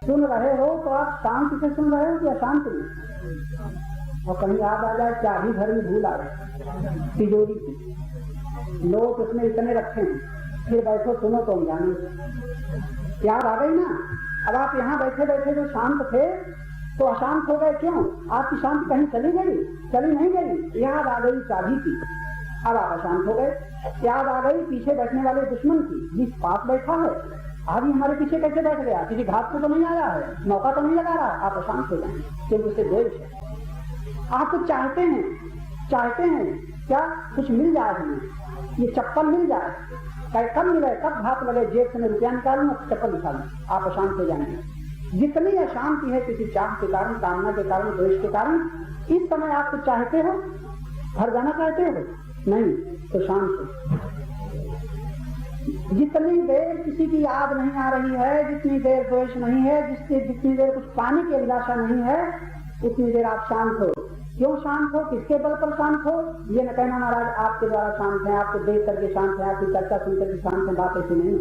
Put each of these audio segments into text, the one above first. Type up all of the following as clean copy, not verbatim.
सुन रहे हो तो आप शांति से सुन रहे हो कि अशांति में? और कहीं याद आ जाए चाबी घर में भूल आ गए तिजोरी की, लोग उसमें इतने रखे हैं, फिर बैठो सुनो तो हम जाने। याद आ गई ना? अब आप यहाँ बैठे बैठे जो शांत थे तो अशांत हो गए क्यों? आपकी शांति कहीं चली गई? चली नहीं गई। याद आ गई चाबी की, अब आप अशांत हो गए। याद आ गई पीछे बैठने वाले दुश्मन की, जिस पास बैठा है आज हमारे पीछे कैसे बैठ गया, किसी घात को तो नहीं आया है, मौका तो नहीं लगा रहा, आप अशांत हो जाएंगे क्योंकि उससे द्वेष है। आप कुछ चाहते हैं क्या? कुछ मिल जाए हमें, ये चप्पल मिल जाए, कब मिले, कब घात लगे, जेब से मैं रुपया निकालूं और चप्पल निकालूं, आप अशांत हो जाएंगे। जितनी अशांति है किसी चाह के कारण, कामना के कारण, द्वेष के कारण, इस समय आप कुछ चाहते हो, घर जाना चाहते हो, नहीं तो शांत हो। जितनी देर किसी की याद नहीं आ रही है, जितनी देर द्वेष नहीं है, जितनी देर कुछ पाने की अभिलाषा नहीं है, उतनी देर आप शांत हो। क्यों शांत हो? किसके बल पर शांत हो? ये न कहना महाराज आपके द्वारा शांत है, आपको देख करके शांत है, आपकी चर्चा सुनकर के शांत है, बात ऐसी नहीं।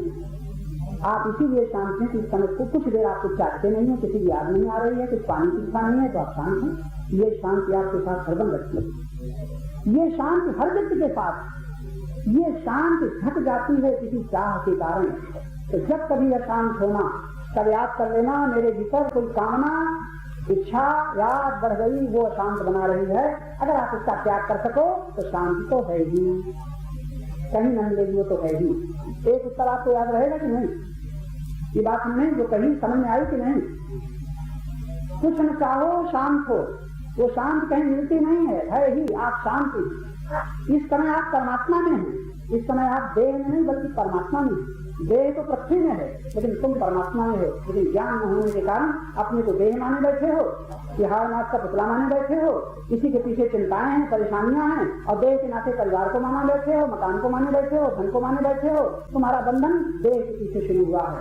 आप इसीलिए शांत हैं कि इस समय को कुछ देर आपको चाहते नहीं है, किसी की याद नहीं आ रही है, कुछ पानी की इच्छा नहीं है, तो आप शांत हैं। ये शांति आपके साथ हरदम रखती है। ये शांति हर व्यक्ति के साथ, ये शांति घट जाती है किसी चाह के कारण। तो जब कभी अशांत होना, तब याद कर लेना मेरे भीतर कोई कामना, इच्छा याद बढ़ गई, वो शांत बना रही है। अगर आप उसका त्याग कर सको तो शांति तो है ही, कहीं नहीं लेगी, वो तो है ही। एक उत्तर आपको याद रहेगा कि नहीं? ये बात हमने जो कहीं समझ में आई कि नहीं? कुछ न चाहो शांत हो, वो शांत कहीं मिलती नहीं है ही, आप शांति। इस समय आप परमात्मा में हैं, इस समय आप देह में नहीं बल्कि परमात्मा में। देह तो पृथ्वी में है लेकिन तुम परमात्मा में हो। लेकिन ज्ञान न होने के कारण अपने को देह माने बैठे हो, तिहार नाथ का पुतला माने बैठे हो, इसी के पीछे चिंताएं हैं, परेशानियां हैं, और देह के नाते परिवार को माने बैठे हो, मकान को माने बैठे हो, धन को माने बैठे हो। तुम्हारा बंधन देह के पीछे शुरू हुआ है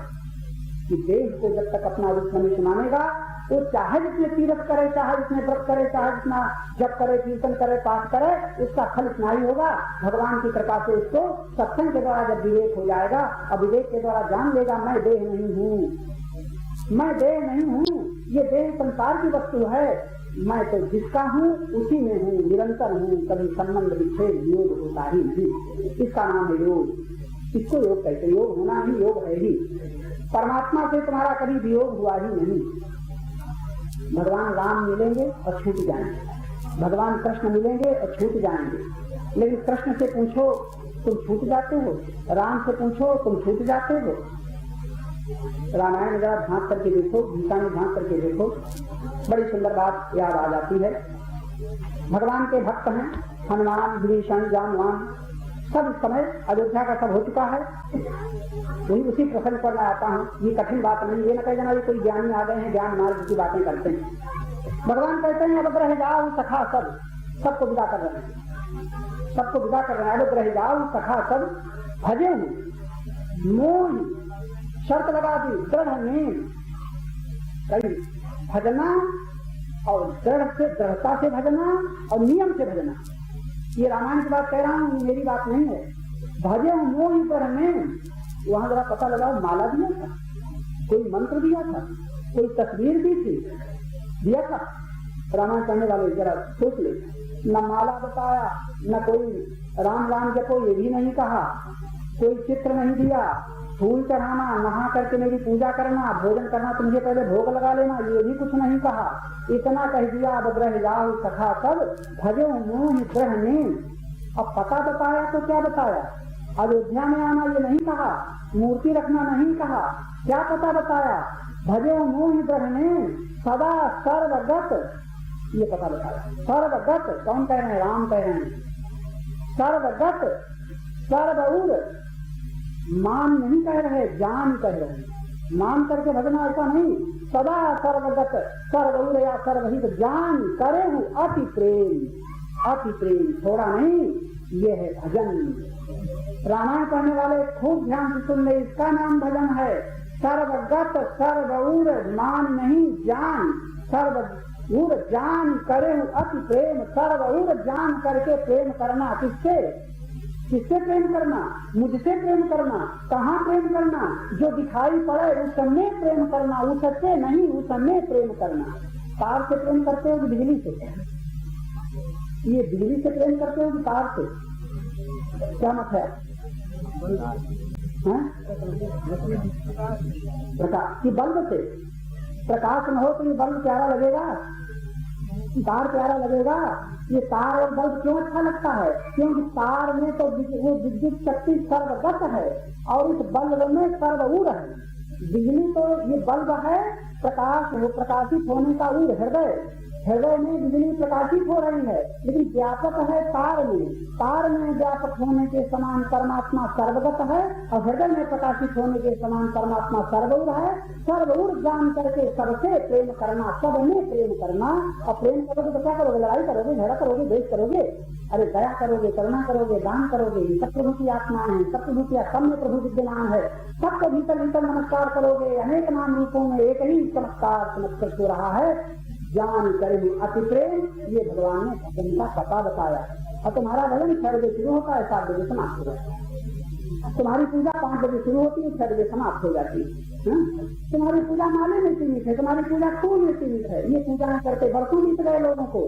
कि देह को जब तक अपना रूप मनुष्य मानेगा, वो चाहे जितने तीर्थ करे, चाहे जितने व्रत करे, चाहे जितना जप करे, कीर्तन करे, पाठ करे, उसका फल इतना ही होगा। भगवान की कृपा से उसको सत्संग के द्वारा जब विवेक हो जाएगा और विवेक के द्वारा जान लेगा मैं देह नहीं हूँ, मैं देह नहीं हूँ, ये देह संसार की वस्तु है, मैं तो जिसका हूँ उसी में हूँ, निरंतर हूँ, कभी संबंध विच्छेद योग होता ही नहीं। इसका नाम है योग। इसको योग कहते हैं। योग होना ही योग है ही। परमात्मा से तुम्हारा कभी वियोग हुआ ही नहीं। भगवान राम मिलेंगे और छूट जाएंगे, भगवान कृष्ण मिलेंगे और छूट जाएंगे। लेकिन कृष्ण से पूछो तुम छूट जाते हो, राम से पूछो तुम छूट जाते हो। रामायण जरा झांक करके देखो, गीता में झांक करके देखो, बड़ी सुंदर बात याद आ जाती है। भगवान के भक्त हैं हनुमान, विभीषण, जामवान, सब इस समय अयोध्या का सब हो चुका है। वही उसी प्रसंग पर मैं आता हूँ। ये कठिन बात नहीं, ये न कह जाना ये कोई ज्ञानी आ गए हैं, ज्ञान मार्ग की बातें करते हैं। भगवान कहते हैं अब रह जाओ सखा सब, सबको विदा कर रहे हैं, सबको विदा कर रहे हैं। अब रह जाओ सखा सब, भजे मोह शर्त लगा दी, दृढ़ नींद कही भजना, और दृढ़ता से भजना और नियम से भजना। ये रामायण की बात कह रहा हूँ, मेरी बात नहीं है। भजे मोह पर में वहां जरा पता लगाओ, माला दिया था, कोई मंत्र दिया था, कोई तस्वीर दी थी, दिया था। रामायण पढ़ने वाले जरा सोच ले, न माला बताया, न कोई राम राम जपो ये भी नहीं कहा, कोई चित्र नहीं दिया, फूल चढ़ाना, नहा करके मेरी पूजा करना, भोजन करना तो मुझे पहले भोग लगा लेना, ये भी कुछ नहीं कहा। इतना कह दिया अब रह जाओ सखा सब, भजो मोह ग्रह नींद। अब पता बताया तो क्या बताया? अयोध्या में आना ये नहीं कहा, मूर्ति रखना नहीं कहा, क्या पता बताया? भजो मोह ग्रह नींद, सदा सर्वगत, ये पता बताया। सर्वगत कौन कह रहे हैं? राम कह रहे हैं। सर्वगत, सर्वउर, मान नहीं कह रहे, जान कह रहे हैं। मान करके भजना ऐसा नहीं, सदा सर्वगत, सर्वउर या सर्वहित जान करे हूँ अति प्रेम, अति प्रेम, थोड़ा नहीं, ये है भजन। रामायण पढ़ने वाले खूब ध्यान से सुन ले, इसका नाम भजन है। सर्वगत, सर्वउर, मान नहीं जान, सर्वउर जान करे हूँ अति प्रेम। सर्वउर जान करके प्रेम करना किससे? किससे प्रेम करना? मुझसे प्रेम करना। कहाँ प्रेम करना? जो दिखाई पड़े उस समय प्रेम करना, उससे नहीं, उस समय प्रेम करना। तार से प्रेम करते हो कि बिजली से? ये बिजली से प्रेम करते हो कि तार से? क्या मत है? प्रकाश की बल्ब से? प्रकाश न हो तो ये बल्ब प्यारा लगेगा? तार प्यारा लगेगा? ये तार और बल्ब क्यों अच्छा लगता है? क्योंकि तार में तो वो विद्युत शक्ति सर्वगत है और इस बल्ब में सर्वऊर है। बिजली तो ये बल्ब है, प्रकाश प्रकाशित होने का ऊर हृदय, हृदय में बिजली प्रकाशित हो रही है, लेकिन व्यापक है तार में। तार में व्यापक होने के समान परमात्मा सर्वगत है और हृदय में प्रकाशित होने के समान परमात्मा सर्वऊर है। सर्वऊर जान करके सबसे प्रेम करना, सब में प्रेम करना। और प्रेम करोगे तो क्या करोगे? लड़ाई करोगे, झगड़ा करोगे, द्वेष करोगे? अरे दया करोगे, करुणा करोगे, दान करोगे। सब प्रभु की आत्मा है, सब प्रभु की सब में प्रभु विद्यमान है। सबको भीतर भीतर नमस्कार करोगे। अनेक नाम रूपों में एक ही चमत्कार चमत्कृत हो रहा है। ज्ञान करें अति प्रेम, ये भगवान ने भजन का पता बताया। और तुम्हारा भजन 6 बजे शुरू होता है, 7 बजे समाप्त हो जाता है। तुम्हारी पूजा 5 बजे शुरू होती है, 6 बजे समाप्त हो जाती है। तुम्हारी पूजा माले में सीमित है, तुम्हारी पूजा फूल में सीमित है। ये पूजा करते बरसों बीत गए लोगों को,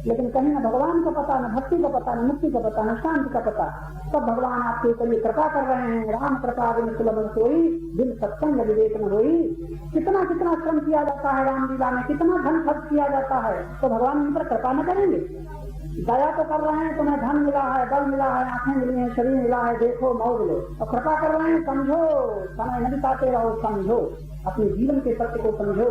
लेकिन कहीं न भगवान का पता, न भक्ति का पता, न मुक्ति का पता, न शांति का पता। सब भगवान आपके ऊपर ये कृपा कर रहे हैं। राम कृपा बिन सुलभ सोई, बिन सत्संग विवेक न होई। कितना कितना श्रम किया जाता है रामलीला में, कितना धन खर्च किया जाता है, तो भगवान इन पर कृपा न करेंगे? दया तो कर रहे हैं, तुम्हें धन मिला है, बल मिला है, आंखें मिली हैं, शरीर मिला है, देखो मौज लो। और कृपा कर रहे हैं, समझो, समय नहीं बिताते रहो, समझो, अपने जीवन के सत्य को समझो,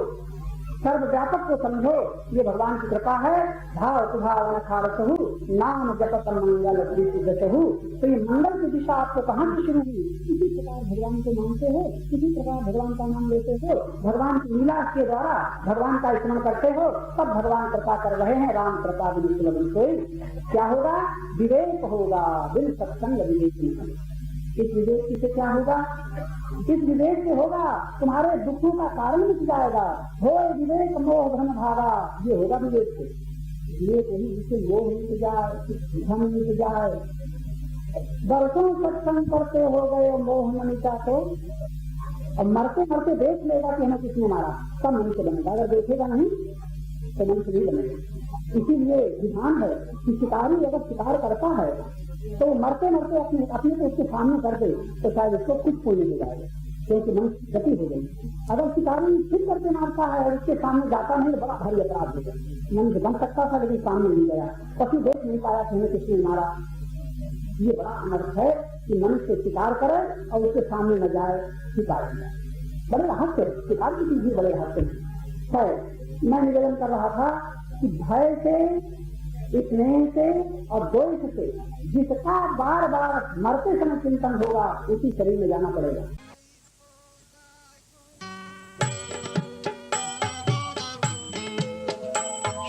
सर्वव्यापक को समझो। ये भगवान की कृपा है। भाव सुभाव अनखारसहु, नाम जपत मंगल प्रीतिगतहु। तो ये मंगल की दिशा आपको कहाँ से शुरू हुई? किसी प्रकार भगवान को मानते हो, किसी प्रकार भगवान का नाम लेते हो, भगवान की लीला के द्वारा भगवान का स्मरण करते हो, तब भगवान कृपा कर रहे हैं। राम कृपा बिन सुलभ सोई। क्या होगा? विवेक होगा, बिन सत्संग विवेक नहीं। इस विवेक से क्या होगा? इस विवेक से होगा तुम्हारे दुखों का कारण मिट जाएगा। हो विवेक मोह धन भागा, ये होगा विवेक से। विवेक वही जिससे मोह मिट जाए, धन मिट जाए। बरसों सत्संग करते हो गए, मोह न मिटा तो और मरते मरते देख लेगा कि हमें किसने मारा, तब मनुष्य बनेगा। अगर देखेगा नहीं तो मनुष्य नहीं बनेगा। इसीलिए विधान है कि शिकारी अगर शिकार करता है तो मरते मरते अपने को उसके सामने कर दे तो शायद उसको कुछ पुण्य मिल जाएगा, क्योंकि मनुष्य गति हो गई। अगर शिकारी फिर करके मारता है और उसके सामने जाता नहीं तो बड़ा भारी अपराध हो गया। मनुष्य बन सकता था लेकिन सामने नहीं गया, पशु देख नहीं पाया कि हमें किसने मारा। ये बड़ा अनर्थ है कि मनुष्य शिकार करे और उसके सामने न जाए, शिकार हो जाए। बड़े रहस्य शिकार की चीज बड़े रहस्य है। मैं निवेदन कर रहा था कि भय से, स्नेह से और द्वेष से जिसका बार बार मरते समय चिंतन होगा उसी शरीर में जाना पड़ेगा।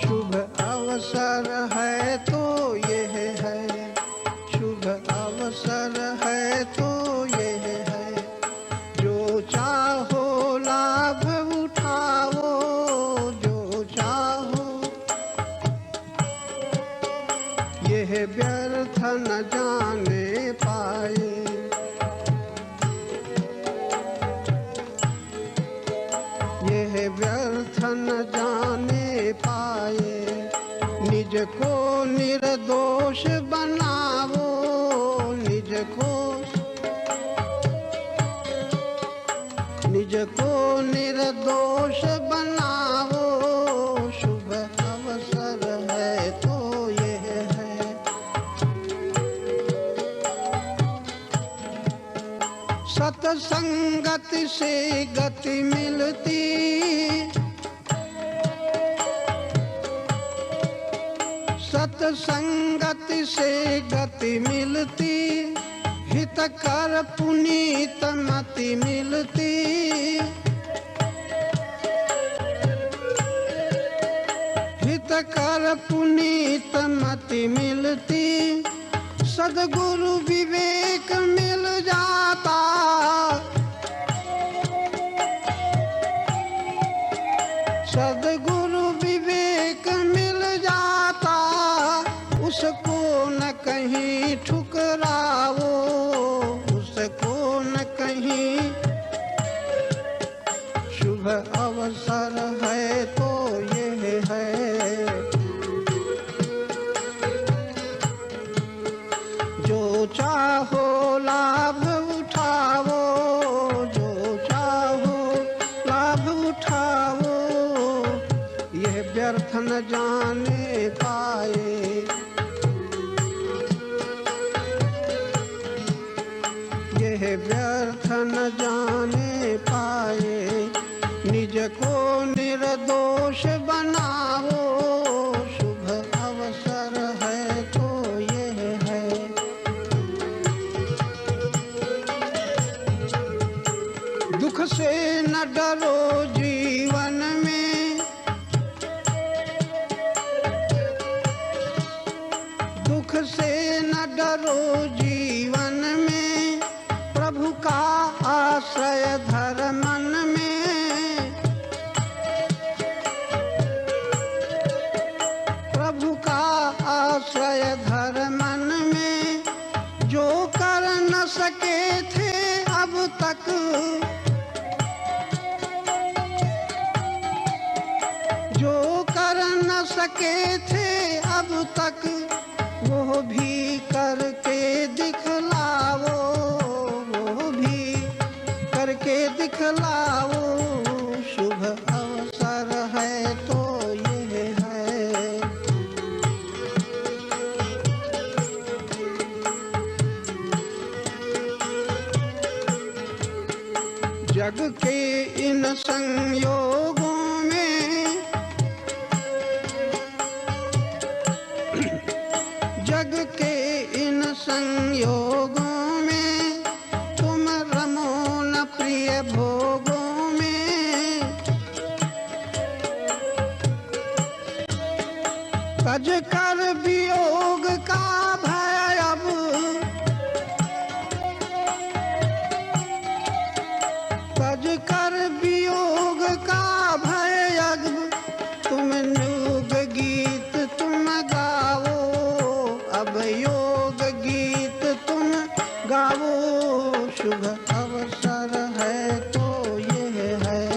शुभ अवसर है तो यह है, शुभ अवसर है तो यह है, जो चाहो लाभ उठाओ, जो चाहो। यह व्यर्थ न जाने पाए, यह व्यर्थ न जाने पाए। निज को निर्दोष बनाओ, निज को निर्दोष बनाओ। शुभ अवसर है तो यह है, सत्संगत से गति मिलती, सत्संगत से गति मिलती। हित कर पुनीत मति मिलती, हित कर पुनीत मति मिलती। सद्गुरु विवेक मिल जाता, सद्गुरु विवेक मिल जाता। उसको न कहीं ठुक ठुकरावो, उसको न कहीं शुभ अवसर है तो ये है। जो चाहो लाभ उठाओ, जो चाहो लाभ उठाओ, यह व्यर्थ न जाने पाए। यह व्यर्थ न जाने पाए। निज को निर्दोष बनाओ, शुभ अवसर है तो यह है। दुख से न डरो जीवन में, दुख से न डरो जीवन में, प्रभु का आश्रय धर मन में। प्रभु का आश्रय धर मन में, जो कर न सके थे अब तक, जो कर न सके थे अब तक, वो भी करके दिखलाओ, वो भी करके दिखलाओ, शुभ अवसर है तो ये है। जग के इन संयोगों में, जग के इन संयोगों में, तुम रमो न प्रिय भोगों में। तज कर वियोग का भय अब, तज कर वियोग का भय अब, तुम योग गीत तुम गाओ, अब योग गीत तुम गाओ, शुभ अवसर है तो ये है।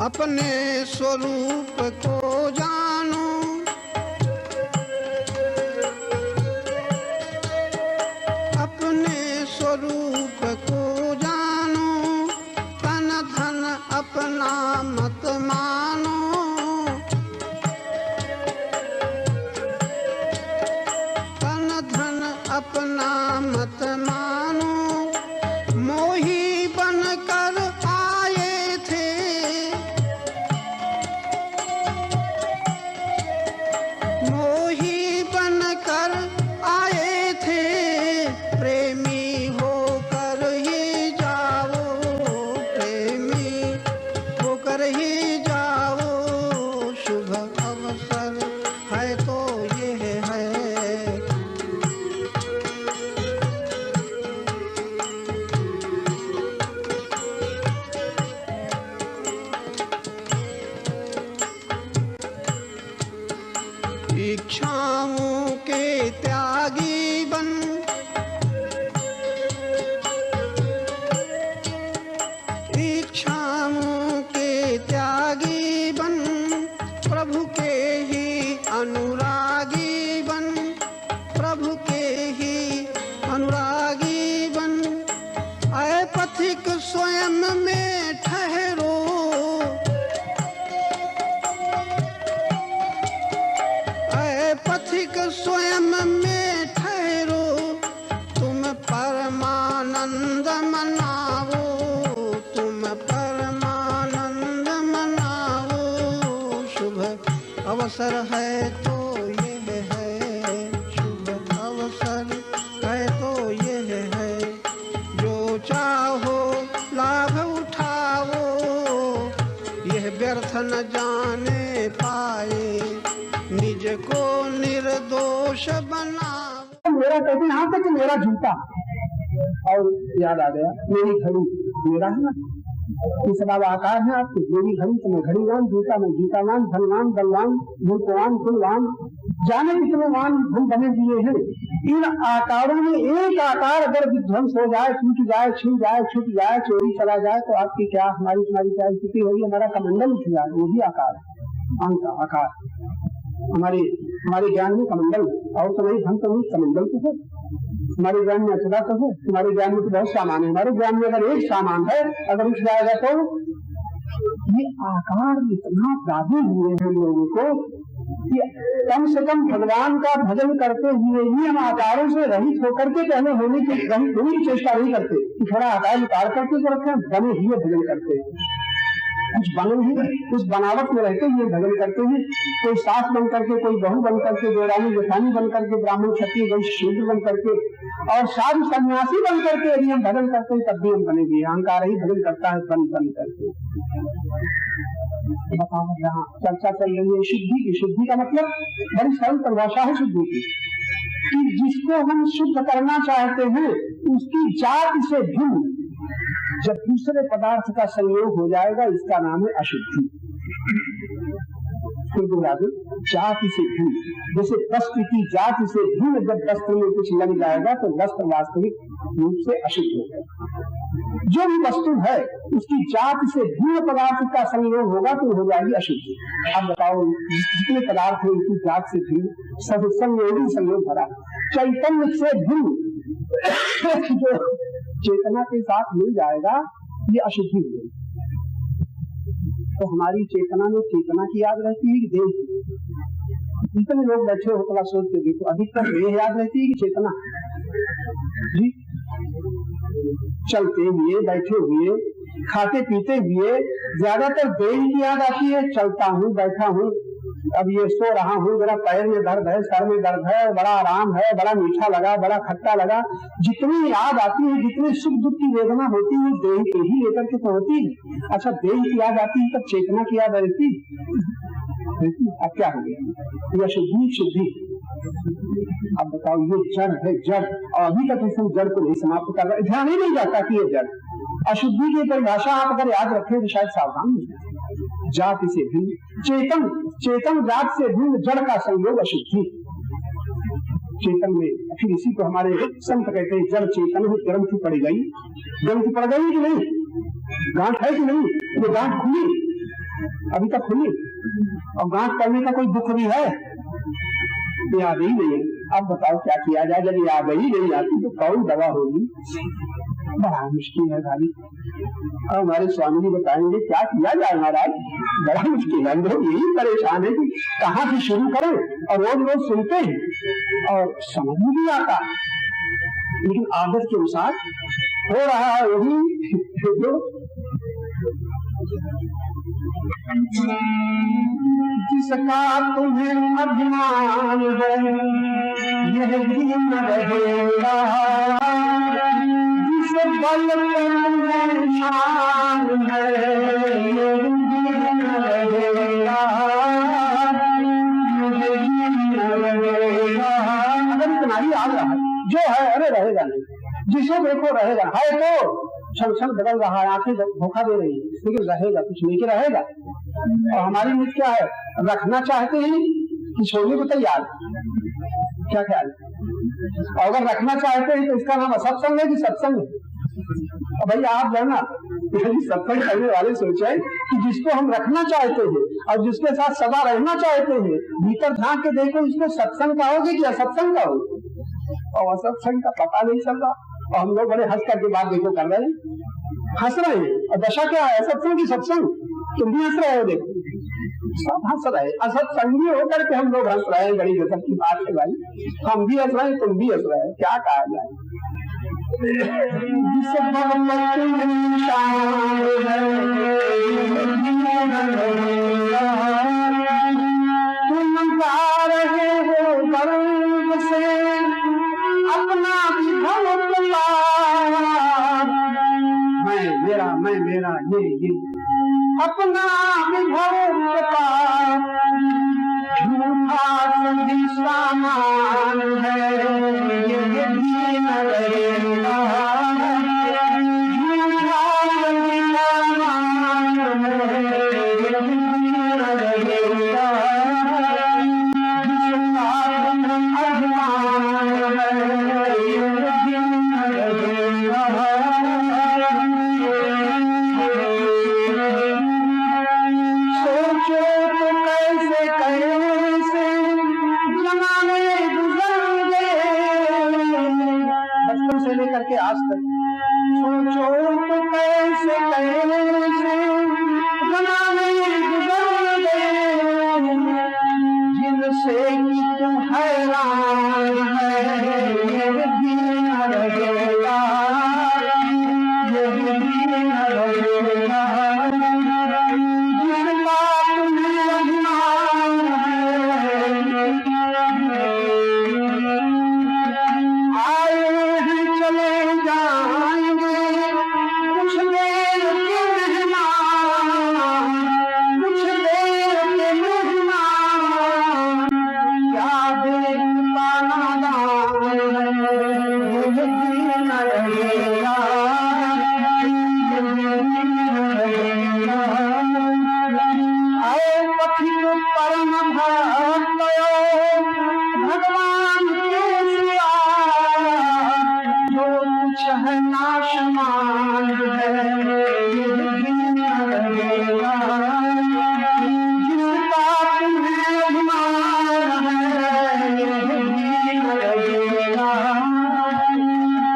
अपने स्वरूप को जानो, अपने स्वरूप को जानो, तन धन अपना मत मानो। तन धन अपना मत मानो, मोही बनकर आए थे, मोही बनकर आए थे, प्रेमी होकर ही जाओ, प्रेमी होकर ही जाओ, शुभ अवसर है तो ये है। इच्छाओं के त्यागी बन, इच्छाओं के त्यागी बन, प्रभु के ही अनुरागी बन, प्रभु के ही अनुरागी बन। ऐ पथिक स्वयं में ठहरो, पथिक स्वयं में ठहरो, तुम परमानंद मनाओ, तुम परमानंद मनाओ, शुभ अवसर है तो ये है, शुभ अवसर है तो ये है। जो चाहो लाभ उठाओ, यह व्यर्थ न जाने पाए। निज मुझको निर्दोष बना। मेरा कहते यहाँ तक कि मेरा जूता, और याद आ गया मेरी घड़ी मेरा है ना, इस सब आकार है आपकी। मेरी घड़ी तो मैं घड़ीवान, जूता में जूतावान, धनवान, बलवान, रूपवान, कुलवान, जाने कितने वान हम बने हुए हैं। इन आकारों में एक आकार अगर विध्वंस हो जाए, टूट जाए, छिल जाए, छूट जाए, चोरी चला जाए, तो आपकी क्या हमारी क्या स्थिति होगी? हमारा कमंडल उठ जाए, वो भी आकार है, अंग का आकार। हमारे ज्ञान में कमंडल, और तो नहीं धन तो नहीं, कमंडल तो है हमारे ज्ञान में, अचला तो है हमारे ज्ञान में, तो बहुत सामान है हमारे ज्ञान में। अगर एक सामान है अगर उठ जाएगा तो ये आकार इतना दादी हुए हैं लोगों को कि कम से कम भगवान का भजन करते हुए ही हम आकारों से रहित होकर के पहले होने की चेष्टा नहीं करते कि थोड़ा आकार उतार करके तो रखें, बने हुए भजन करते हैं। कुछ बने ही उस बनावट में रहते हुए भजन करते हैं। कोई सास बन करके, कोई बहू बन करके, देवरानी जेठानी बन करके, ब्राह्मण क्षत्रिय वैश्य शूद्र बन करके, और साधु सन्यासी बन करके यदि हम भजन करते हैं तब भी हम बनेंगे। अहंकार ही भजन करता है बन करके। बताओ, यहाँ चर्चा चल रही है शुद्धि की। शुद्धि का मतलब बड़ी सरल परिभाषा है शुद्धि की, कि जिसको हम शुद्ध करना चाहते हैं उसकी जाति से भिन्न जब दूसरे पदार्थ का संयोग हो जाएगा, इसका नाम है अशुद्धि। जाति से भिन्न, जैसे वस्त्र की जाति से भिन्न जब वस्त्र में कुछ लग जाएगा तो वस्त्र वास्तविक रूप से अशुद्ध हो जाएगा। जो भी वस्तु है उसकी जाति से भिन्न पदार्थ का संयोग होगा तो हो जाएगी अशुद्धि। अब बताओ, जितने पदार्थ है उनकी जाति से भिन्न सब संयोग भरा। चैतन्य से भिन्न जो चेतना के साथ मिल जाएगा ये अशुद्धि हो गई। तो हमारी चेतना में चेतना की याद रहती है कि देह की? इतने लोग बैठे हो थोड़ा सोच के देखो, अधिकतर देह याद रहती है कि चेतना? जी, चलते हुए, बैठे हुए, खाते पीते हुए ज्यादातर देह की याद आती है। चलता हूँ, बैठा हूँ, अब ये सो रहा हूँ, मेरा पैर में दर्द है, सर में दर्द है, बड़ा आराम है, बड़ा मीठा लगा, बड़ा खट्टा लगा। जितनी याद आती है, जितने सुख दुख की वेदना होती है, देह के ही लेकर के तो होती है। अच्छा, देह की याद आती है तब चेतना की याद रहती। अब क्या हो गया? यह शुद्धि। अब बताओ, ये जड़ है, जड़, और अभी तक इस जड़ को नहीं समाप्त कर रहा, ध्यान ही नहीं जाता कि ये जड़। अशुद्धि की परिभाषा आप अगर याद रखें तो शायद सावधान हो जाए। जाति से भिन्न चेतन जात से भिन्न जड़ का संयोग अशुद्धि। चेतन में फिर इसी को हमारे संत कहते हैं जड़ चेतन है। ग्रंथि पड़ गई, ग्रंथि पड़ गई कि नहीं? गांठ है कि नहीं? वो गांठ खुली, अभी तक खुली, और गांठ पड़ने का कोई दुख भी है? याद ही नहीं है। अब बताओ क्या किया जाए? जब याद ही नहीं आती तो कौन दवा होगी? बड़ा मुश्किल है भाई। और हमारे स्वामी जी बताएंगे क्या किया जाए महाराज। बड़ा मुश्किल है, लोग यही परेशान है कि कहाँ से शुरू करें, और रोज रोज सुनते हैं और समझ में भी आता, लेकिन आदत के अनुसार हो रहा है वही जो जिसका तुम्हें अभिमान है यह भी न रहेगा, जिस बल पे शान है यह भी न रहेगा, अगर इतना ही आ रहा है जो है, अरे रहेगा नहीं, जिसे देखो रहेगा, है तो क्षण क्षण बदल रहा है, आंखें धोखा दे रही है, लेकिन रहेगा, कुछ लेके रहेगा। और हमारी नीति क्या है? रखना चाहते हैं कि छोड़ने को तैयार? क्या ख्याल? और अगर रखना चाहते हैं तो इसका नाम असत्संग है कि सत्संग है? भाई आप जाना, सत्संग करने वाले सोचे कि जिसको हम रखना चाहते हैं और जिसके साथ सदा रहना चाहते हैं, भीतर झांक के देखो इसको सत्संग कहोगे कि असत्संग कहोगे? और असत्संग का पता नहीं चल रहा, और हम लोग बड़े हंस करके बात देखो कर रहे हैं, हंस रहे हैं। और दशा क्या है? सत्संग की सत्संग, तुम भी हंस रहे हो, देखो सब हंस रहे। असत्संगी होकर के हम लोग हंस रहे हैं, बड़ी गजब की बात है भाई। हम भी हंस रहे हैं, तुम भी हंस रहे हो, क्या कहा जाए? तुम गा रहे हो गर्व से अपना विभव, मैं मेरा ये अपना विभव, झूठा सभी सामान है ये भी न रहेगा, झूठा सभी सामान है ये भी न रहेगा, जिसका अभिमान है ये भी न रहेगा। सोचो तो कैसे कैसे जमाने गुजर गए, बचपन से लेकर के आज तक। सोचो तो कैसे कैसे जमाने गुजर गए, जिनसे कि तू हैरान है ये भी न रहेगा, ये भी न रहेगा, जिसका तुम्हें अभिमान है। आए हैं चले जाएंगे कुछ देर के मेहमान, कुछ देर के मेहमान, क्या देखता नादान है ये भी न रहेगा, ये भी न रहेगा। आए पथिक परम भक्त भगवान के सिवा, जो कुछ है नाशमान है ये भी न रहेगा, जिसका तुम्हें अभिमान है ये भी न रहेगा,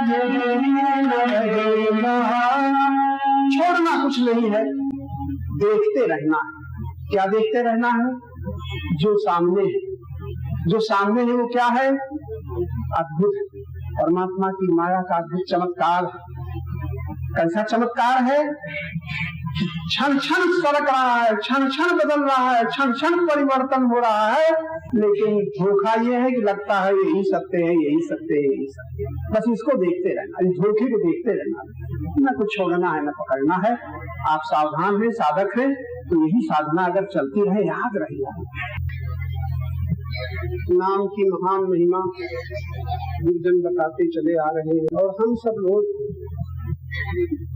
ये भी न रहेगा। छोड़ना कुछ नहीं है, देखते रहना है। क्या देखते रहना है? जो सामने है, जो सामने है वो क्या है? अद्भुत परमात्मा की माया का अद्भुत चमत्कार। कैसा चमत्कार है? क्षण क्षण सरक रहा है, क्षण क्षण बदल रहा है, क्षण क्षण परिवर्तन हो रहा है, लेकिन धोखा ये है कि लगता है यही सत्य है, यही सत्य है, यही सत्य है। बस इसको देखते रहना, इस धोखे को देखते रहना, न कुछ छोड़ना है न पकड़ना है। आप सावधान हैं, साधक हैं, तो यही साधना अगर चलती रहे, याद रहेगा। नाम की महान महिमा गुरुजन बताते चले आ रहे हैं, और हम सब लोग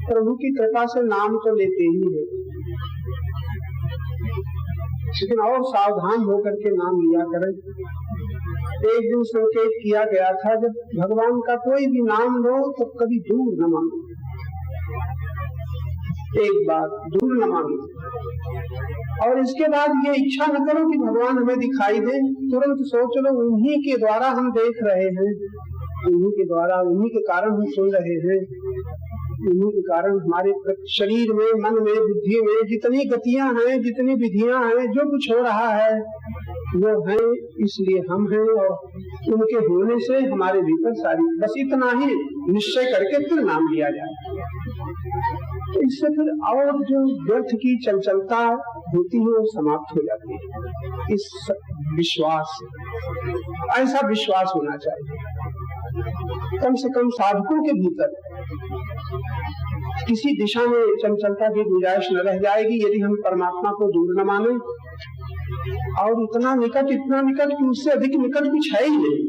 प्रभु की कृपा से नाम तो लेते ही हैं, लेकिन और सावधान होकर के नाम लिया करें। एक दिन संकेत किया गया था, जब भगवान का कोई भी नाम लो तो कभी दूर न मांगो, एक बार दूर न मांगो, और इसके बाद ये इच्छा न करो कि भगवान हमें दिखाई दे। तुरंत सोच लो उन्हीं के द्वारा हम देख रहे हैं, उन्हीं के द्वारा, उन्हीं के कारण हम सुन रहे हैं, उन्हीं के कारण हमारे शरीर में, मन में, बुद्धि में जितनी गतियां हैं, जितनी विधियां हैं, जो कुछ हो रहा है वो है इसलिए हम हैं, और उनके होने से हमारे भीतर सारी, बस इतना ही निश्चय करके फिर नाम लिया जाए। इससे फिर और जो व्यर्थ की चंचलता होती है वो समाप्त हो जाती है। इस विश्वास, ऐसा विश्वास होना चाहिए कम से कम साधकों के भीतर। किसी दिशा में चंचलता की गुंजाइश न रह जाएगी यदि हम परमात्मा को दूर न माने, और इतना निकट कि उससे अधिक निकट कुछ है ही नहीं।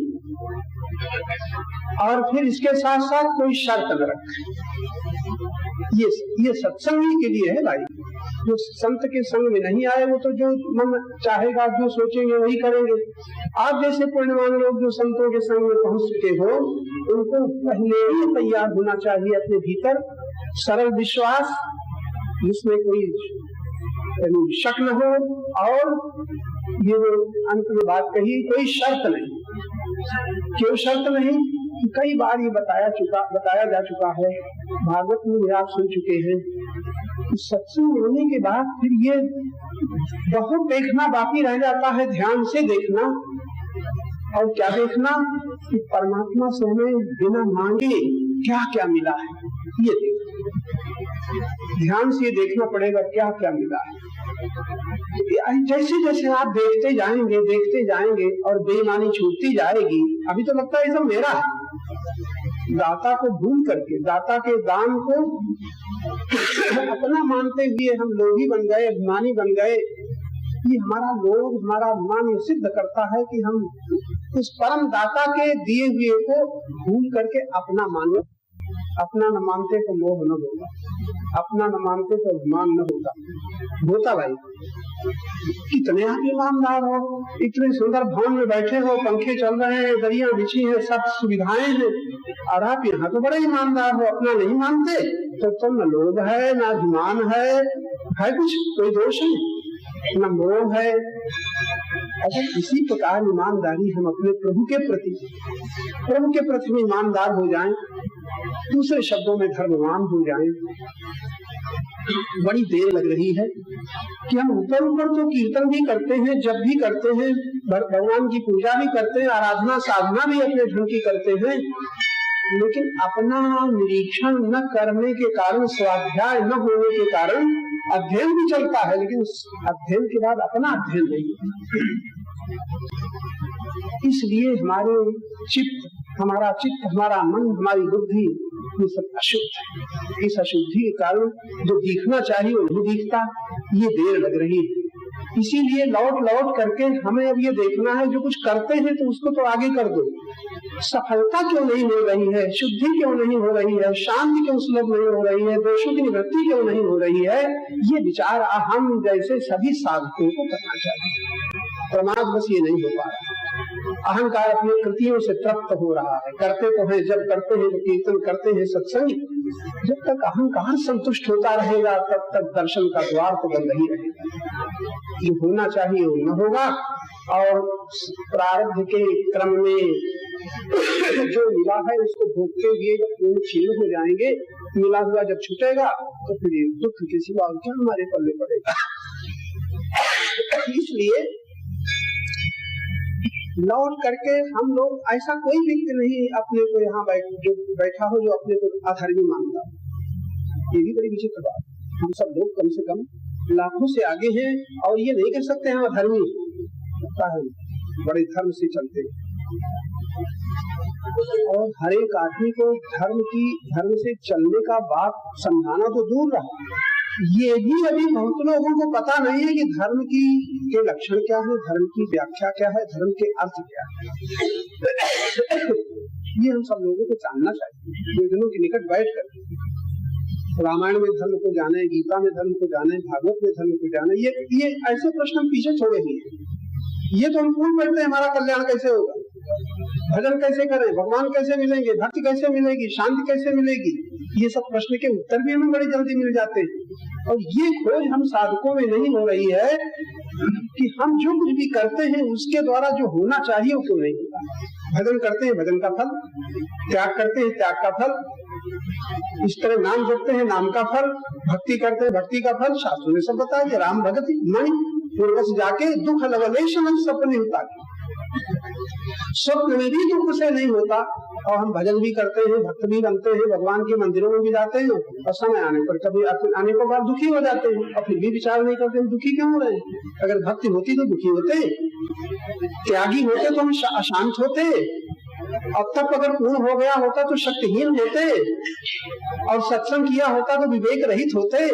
और फिर इसके साथ साथ कोई शर्त न रखे। ये सत्संग के लिए है भाई। जो संत के संग में नहीं आए वो तो जो मन चाहेगा, जो सोचेंगे वही करेंगे। आप जैसे पुण्यवान लोग जो संतों के संग में पहुंच चुके हो, उनको पहले ही तैयार होना चाहिए अपने भीतर सरल विश्वास, जिसमें कोई शक न हो, और ये वो अंत में बात कही, कोई शर्त नहीं। क्यों शर्त नहीं? कई बार ये बताया जा चुका है, भागवत में भी आप सुन चुके हैं। सत्संग होने के बाद फिर ये बहुत देखना बाकी रह जाता है, ध्यान से देखना। और क्या देखना? कि परमात्मा से हमें बिना मांगे क्या क्या मिला है, ये ध्यान से देखना पड़ेगा, क्या क्या मिला है। जैसे जैसे आप देखते जाएंगे और बेईमानी छूटती जाएगी। अभी तो लगता है ये सब मेरा है, दाता को भूल करके, दाता के दान को अपना मानते हुए हम लोभी बन गए, अभिमानी बन गए। ये हमारा लोभ, हमारा अभिमान ये सिद्ध करता है कि हम उस परम दाता के दिए हुए को भूल करके अपना माने। अपना न मानते तो मोह न होगा, अपना न मानते तो अभिमान न होता भाई। कितने आप ईमानदार हो, इतने सुंदर भवन में बैठे हो, पंखे चल रहे हैं, दरिया बिछी है, सब सुविधाएं हैं, और आप यहाँ तो बड़े ईमानदार हो, अपना नहीं मानते तो तुम न लोभ है, न अभिमान है कुछ कोई दोष है, न मोह है। अगर इसी प्रकार ईमानदारी हम अपने प्रभु के प्रति में ईमानदार हो जाएं, दूसरे शब्दों में धर्मवान हो जाएं। बड़ी देर लग रही है कि हम ऊपर तो कीर्तन भी करते हैं, जब भी करते हैं, भगवान की पूजा भी करते हैं, आराधना साधना भी अपने ढंग की करते हैं, लेकिन अपना निरीक्षण न करने के कारण, स्वाध्याय न होने के कारण अध्ययन भी चलता है, लेकिन अध्ययन के बाद अपना अध्ययन नहीं। इसलिए हमारा चित्त, हमारा मन, हमारी बुद्धि ये सब अशुद्ध है। इस अशुद्धि के कारण जो दिखना चाहिए वो नहीं दिखता, ये देर लग रही है। इसीलिए लौट करके हमें अब ये देखना है, जो कुछ करते हैं तो उसको तो आगे कर दो, सफलता क्यों नहीं हो रही है, शुद्धि क्यों नहीं हो रही है, शांति क्यों सुलभ नहीं हो रही है, दोषों की निवृत्ति क्यों नहीं हो रही है, ये विचार हम जैसे सभी साधकों को करना चाहिए। प्रमाद बस ये नहीं हो पा रहा। अहंकार अपनी कृतियों से तृप्त हो रहा है, करते तो है, जब करते हैं तो कीर्तन करते हैं, सत्संग। जब तक अहंकार संतुष्ट होता रहेगा तब तक दर्शन का द्वार तो बंद ही रहेगा। ये होना चाहिए वो न होगा, और प्रारब्ध के क्रम में जो मिला है उसको भोगते हुए जब पूर्ण क्षीण हो जाएंगे, मिला हुआ जब छूटेगा तो फिर दुख के सिवा क्या हमारे पल्ले पड़ेगा। इसलिए लौट करके हम लोग, ऐसा कोई व्यक्ति नहीं अपने को यहाँ बैठा हो जो अपने को अधर्मी मानता। ये भी बड़ी विचित्र बात। हम सब लोग कम से कम लाखों से आगे हैं, और ये नहीं कर सकते हम अधर्मी है, बड़े धर्म से चलते। और हर एक आदमी को धर्म से चलने का बात समझाना तो दूर रहा, ये भी अभी बहुत लोगों को पता नहीं है कि धर्म के लक्षण क्या है, धर्म की व्याख्या क्या है, धर्म के अर्थ क्या है। ये हम सब लोगों को जानना चाहिए। वेदों के निकट बैठ कर रामायण में धर्म को जाने, गीता में धर्म को जाने, भागवत में धर्म को जाने, ये ऐसे प्रश्न हम पीछे छोड़े ही हैं। ये तो हम पूछ बैठते हैं हमारा कल्याण कैसे होगा, भजन कैसे करें, भगवान कैसे मिलेंगे, भक्ति कैसे मिलेगी, शांति कैसे मिलेगी। ये सब प्रश्न के उत्तर भी हमें बड़ी जल्दी मिल जाते हैं। और ये खोज हम साधकों में नहीं हो रही है कि हम जो कुछ भी करते हैं उसके द्वारा जो होना चाहिए वो क्यों नहीं होता। भजन करते हैं, भजन का फल, त्याग करते हैं, त्याग का फल, इस तरह नाम जपते हैं, नाम का फल, भक्ति करते हैं, भक्ति का फल। शास्त्रों ने सब बताया कि राम भगति मणि पूर्वज जाके दुख लवलेशन सपने होता, स्वप्न में भी दुख से नहीं होता। और हम भजन भी करते हैं, भक्त भी बनते हैं, भगवान के मंदिरों में भी जाते हैं, और समय आने पर कभी आने के बाद दुखी हो जाते हैं, और फिर भी विचार नहीं करते हैं दुखी क्यों हो रहे हैं। अगर भक्ति होती तो दुखी होते, त्यागी होते तो हम अशांत होते, अब तक अगर पूर्ण हो गया होता तो शक्तिहीन होते, और सत्संग किया होता तो विवेक रहित होते।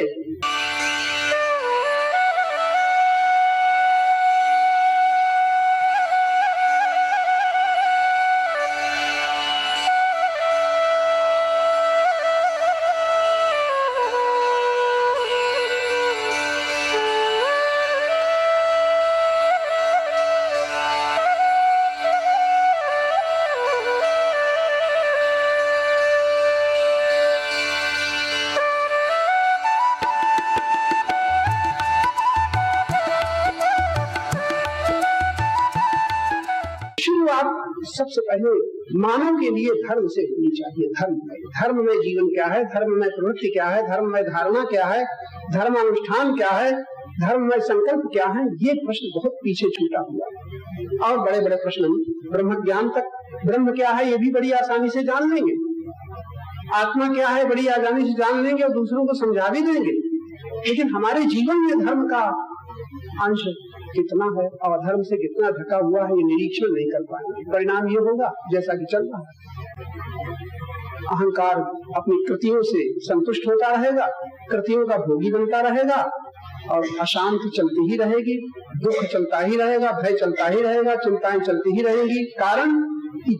सबसे पहले मानव के लिए धर्म से होनी चाहिए। धर्म में जीवन क्या है, धर्म में प्रवृत्ति क्या है, धर्म में धारणा क्या है, धर्म अनुष्ठान क्या है, धर्म में संकल्प क्या है। ये प्रश्न बहुत पीछे छूटा हुआ है। और बड़े बड़े प्रश्न ब्रह्म ज्ञान तक, ब्रह्म क्या है ये भी बड़ी आसानी से जान लेंगे, आत्मा क्या है बड़ी आसानी से जान लेंगे और दूसरों को समझा भी देंगे, लेकिन हमारे जीवन में धर्म का अंश कितना है और धर्म से कितना ढका हुआ है ये निरीक्षण नहीं कर पाएंगे। परिणाम ये होगा जैसा कि चल रहा है, अहंकार अपनी कृतियों से संतुष्ट होता रहेगा, कृतियों का भोगी बनता रहेगा, और अशांति चलती ही रहेगी, दुख चलता ही रहेगा, भय चलता ही रहेगा, चिंताएं चलती ही रहेंगी। कारण कि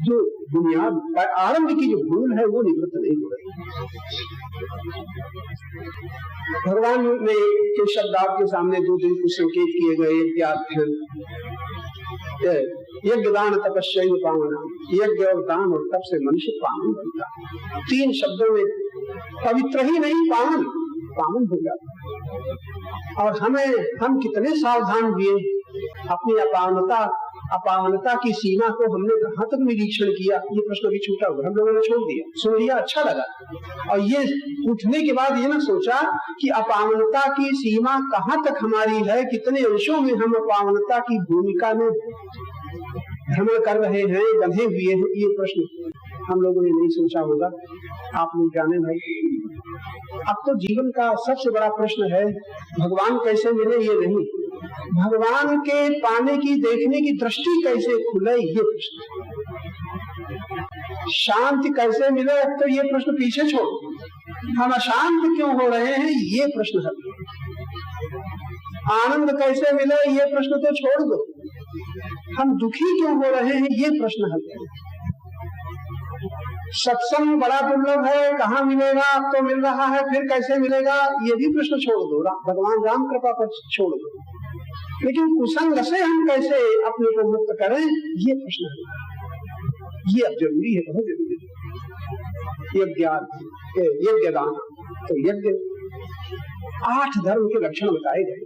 जो बुनियाद आरंभ की जो भूल है वो निवृत्त नहीं हो रही। भगवान ने के शब्द आपके सामने दो दिन को संकेत किए गए, यज्ञ दान तपस्या पावना, यज्ञ और दान और तप से मनुष्य पावन बनता है। 3 शब्दों में पवित्र ही नहीं पावन हो जाता। और हम कितने सावधान हुए, अपनी अपावनता की सीमा को हमने कहाँ तक निरीक्षण किया, ये प्रश्न भी छूटा हुआ, हम लोगों ने छोड़ दिया। सुन लिया, अच्छा लगा, और ये उठने के बाद ये ना सोचा कि अपावनता की सीमा कहाँ तक हमारी है, कितने अंशों में हम अपावनता की भूमिका में भ्रमण कर रहे हैं, बंधे हुए हैं। ये प्रश्न हम लोगों ने नहीं सोचा होगा। आप लोग जाने भाई, अब तो जीवन का सबसे बड़ा प्रश्न है भगवान कैसे मिले, ये नहीं, भगवान के पाने की, देखने की दृष्टि कैसे खुले, ये प्रश्न। शांति कैसे मिले, अब तो ये प्रश्न पीछे छोड़, हम अशांत क्यों हो रहे हैं, ये प्रश्न है। आनंद कैसे मिले, ये प्रश्न तो छोड़ दो, हम दुखी क्यों हो रहे हैं, ये प्रश्न है। सत्संग बड़ा दुर्लभ है, कहाँ मिलेगा, अब तो मिल रहा है, फिर कैसे मिलेगा, ये भी प्रश्न छोड़ दो, भगवान राम कृपा पर छोड़ दो। लेकिन कुसंग से हम कैसे अपने को मुक्त करें, ये प्रश्न है। ये अब जरूरी है, बहुत जरूरी है। यज्ञ दान, तो यज्ञ 8 धर्म के लक्षण बताए गए,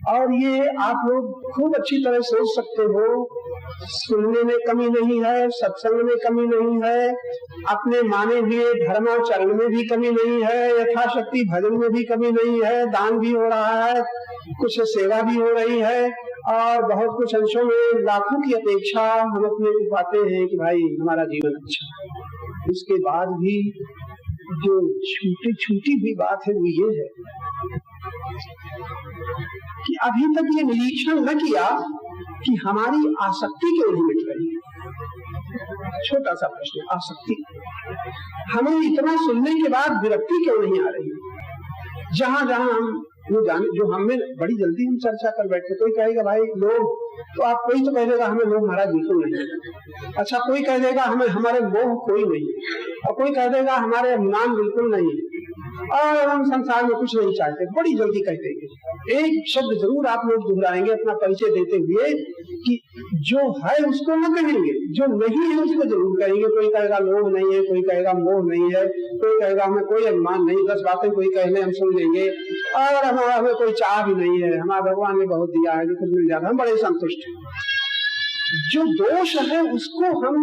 और ये आप लोग खूब अच्छी तरह सोच सकते हो। सुनने में कमी नहीं है, सत्संग में कमी नहीं है, अपने माने हुए धर्माचरण में भी कमी नहीं है, यथाशक्ति भजन में भी कमी नहीं है, दान भी हो रहा है, कुछ सेवा भी हो रही है, और बहुत कुछ अंशों में लाखों की अपेक्षा हम अपने को पाते हैं कि भाई हमारा जीवन अच्छा। इसके बाद भी जो छूटी छूटी हुई बात है वो ये है कि अभी तक ये निरीक्षण न किया कि हमारी आसक्ति क्यों नहीं मिट रही। छोटा सा प्रश्न, आसक्ति, हमें इतना सुनने के बाद विरक्ति क्यों नहीं आ रही। जहां जहां हम वो जाने, जो हमें बड़ी जल्दी हम चर्चा कर बैठे, कोई कहेगा भाई लोग, तो आप कोई तो कह देगा हमें लोग महाराज बिल्कुल नहीं, अच्छा कोई कह देगा हमें हमारे मोह कोई नहीं, और कोई कह देगा हमारे अभिमान बिल्कुल नहीं, और हम संसार में कुछ नहीं चाहते, बड़ी जल्दी कह देंगे। एक शब्द जरूर आप लोग दोहराएंगे अपना परिचय देते हुए कि जो है उसको न कहेंगे, जो नहीं है उसको जरूर कहेंगे। कोई कहेगा लोभ नहीं है, कोई कहेगा मोह नहीं है, कोई कहेगा हमें कोई अभिमान नहीं, 10 बातें कोई कहने हम सुन लेंगे, और हमें कोई चाह भी नहीं है, हमारा भगवान ने बहुत दिया है, जो कुछ मिल जाता है हम बड़े संतुष्ट हैं। जो दोष है उसको हम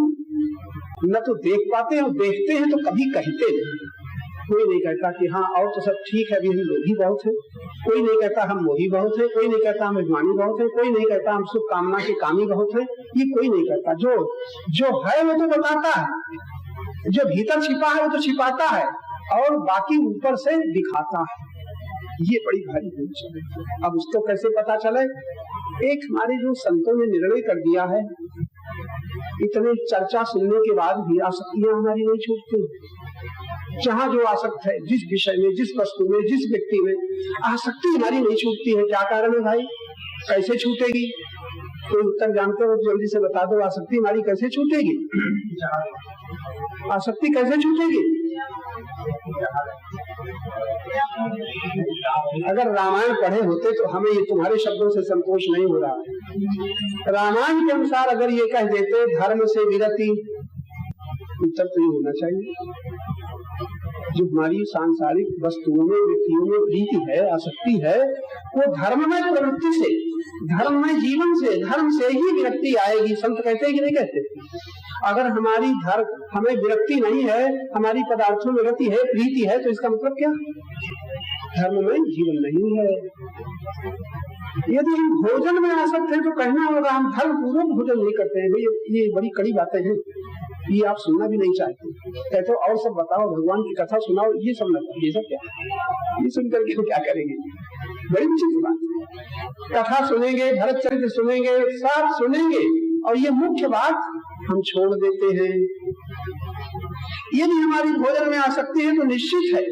न तो देख पाते हैं, और देखते हैं तो कभी कहते नहीं। कोई नहीं कहता कि हाँ और तो सब ठीक है, अभी हम लोभी बहुत है, कोई नहीं कहता हम मोही बहुत है, कोई नहीं कहता हम अभिमानी बहुत है, कोई नहीं कहता हम सुख कामना के कामी बहुत है, ये कोई नहीं कहता। जो है वो तो बताता है, जो भीतर छिपा है वो तो छिपाता है, और बाकी ऊपर से दिखाता है। ये बड़ी भारी भूल है। अब उसको कैसे पता चले। एक हमारे जो संतों ने निर्णय कर दिया है, इतने चर्चा सुनने के बाद भी आसक्तियां हमारी नहीं छूटती। जहाँ जो आसक्त है, जिस विषय में, जिस वस्तु में, जिस व्यक्ति में, आसक्ति हमारी नहीं छूटती है। क्या कारण है भाई, कैसे छूटेगी? कोई उत्तर जानते हो तो जल्दी से बता दो। आसक्ति हमारी कैसे छूटेगी? आसक्ति कैसे छूटेगी? अगर रामायण पढ़े होते तो हमें ये तुम्हारे शब्दों से संतोष नहीं हो रहा। रामायण के अनुसार अगर ये कह देते धर्म से विरति, उत्तर तो ये होना चाहिए जो हमारी सांसारिक वस्तुओं में, व्यक्तियों में प्रीति है, आसक्ति है, वो धर्ममय प्रवृत्ति से, धर्ममय जीवन से, धर्म से ही विरक्ति आएगी। संत कहते हैं कि नहीं कहते? अगर हमारी हमें विरक्ति नहीं है, हमारी पदार्थों में रति है, प्रीति है, तो इसका मतलब क्या? धर्ममय जीवन नहीं है। यदि हम भोजन में आसक्त हैं तो कहना होगा हम धर्म पूर्वक भोजन नहीं करते हैं। भाई ये बड़ी कड़ी बातें हैं, ये आप सुनना भी नहीं चाहते। कहते हो और सब बताओ, भगवान की कथा सुनाओ, ये सब लगता, ये सब क्या? ये सुन करके हम क्या करेंगे? बड़ी विचित्र बात। कथा सुनेंगे, भरत चरित्र सुनेंगे, सब सुनेंगे, और ये मुख्य बात हम छोड़ देते हैं। यदि हमारी भोजन में आसक्ति है तो निश्चित है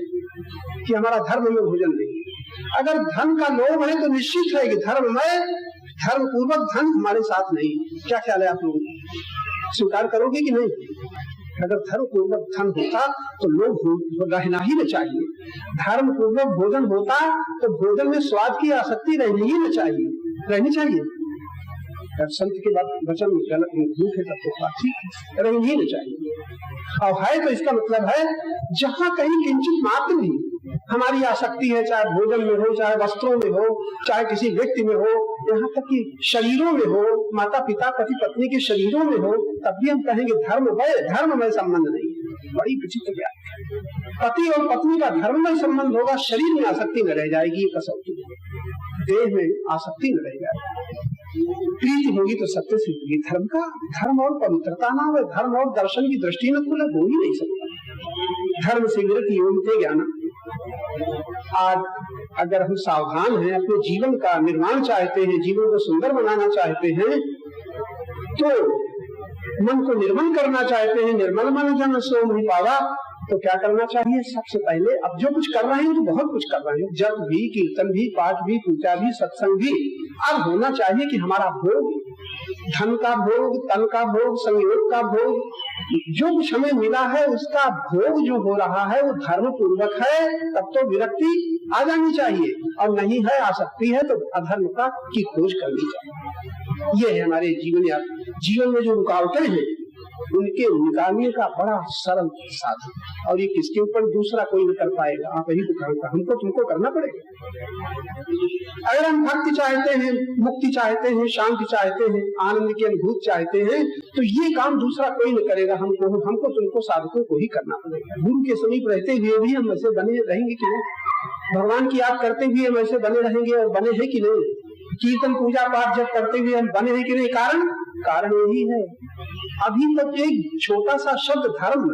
कि हमारा धर्म में भोजन नहीं। अगर धन का लोभ है तो निश्चित है कि धर्म पूर्वक धन हमारे साथ नहीं। क्या ख्याल है आप लोग, स्वीकार करोगे कि नहीं? अगर धर्म पूर्वक धन होता तो लोग रहना ही न चाहिए। धर्म पूर्वक भोजन होता तो भोजन में स्वाद की आसक्ति रहनी ही न चाहिए, रहनी चाहिए। अगर संत के वचन में गलत भूख है तब तो बात ठीक रहनी ही न चाहिए। और है तो इसका मतलब है जहाँ कहीं किंचित मात्र भी हमारी आसक्ति है, चाहे भोजन में हो, चाहे वस्त्रों में हो, चाहे किसी व्यक्ति में हो, यहाँ तक कि शरीरों में हो, माता पिता पति पत्नी के शरीरों में हो, तब भी हम कहेंगे धर्म में संबंध नहीं। बड़ी विचित्र बात है। पति और पत्नी का धर्म में संबंध होगा, शरीर में आसक्ति न रह जाएगी, कसौटी देह में आसक्ति न रह जाएगी, प्रीति होगी तो सत्य से होगी। धर्म और पवित्रता ना हो, धर्म और दर्शन की दृष्टि न खुले, हो ही नहीं सकता। धर्म से विरति योगिते ज्ञान। आज अगर हम सावधान हैं, अपने जीवन का निर्माण चाहते हैं, जीवन को सुंदर बनाना चाहते हैं, तो मन को निर्मल करना चाहते हैं, निर्मल मन जन सो नहीं पावा, तो क्या करना चाहिए? सबसे पहले अब जो कुछ कर रहे हैं तो बहुत कुछ कर रहे हैं, जप भी, कीर्तन भी, पाठ भी, पूजा भी, सत्संग भी। अब होना चाहिए कि हमारा भोग, धन का भोग, तन का भोग, संयोग का भोग, जो कुछ हमें मिला है उसका भोग जो हो रहा है वो धर्म पूर्वक है, तब तो विरक्ति आ जानी चाहिए। और नहीं है, आसक्ति है, तो अधर्म का की खोज करनी चाहिए। ये है हमारे जीवन में जो रुकावटें हैं उनके निकालने का बड़ा सरल साधन। और ये किसके ऊपर दूसरा कोई न कर पाएगा, आप ही तो करना, हमको तुमको करना पड़ेगा। अगर हम भक्ति चाहते हैं, मुक्ति चाहते हैं, शांति चाहते हैं, आनंद की अनुभूति चाहते हैं, तो ये काम दूसरा कोई न करेगा, हमको तुमको साधकों को ही करना पड़ेगा। गुरु के समीप रहते हुए भी हम ऐसे बने रहेंगे कि नहीं? भगवान की याद करते हुए हम ऐसे बने रहेंगे, और बने हैं कि नहीं? कीर्तन पूजा पाठ जब करते हुए हम बने हैं कि नहीं? कारण यही है, अभी तक एक छोटा सा शब्द धर्म,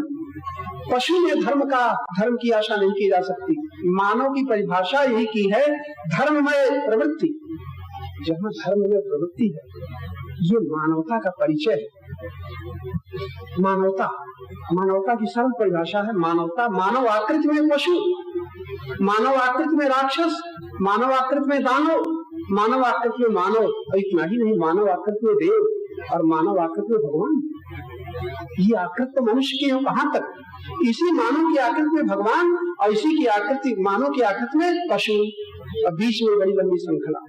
पशु में धर्म की आशा नहीं की जा सकती। मानव की परिभाषा यही की है, धर्म में प्रवृत्ति। जहाँ धर्म में प्रवृत्ति है, ये मानवता का परिचय है। मानवता की सरल परिभाषा है मानवता। मानव आकृति में पशु, मानव आकृति में राक्षस, मानव आकृति में दानव, मानव आकृति में मानव, और इतना ही नहीं, मानव आकृति में देव, और मानव आकृति में भगवान। ये आकृति तो मनुष्य की है, कहाँ तक? इसी मानव की आकृति में भगवान, और इसी की आकृति, मानव की आकृति में पशु, और बीच में बड़ी लंबी श्रृंखला,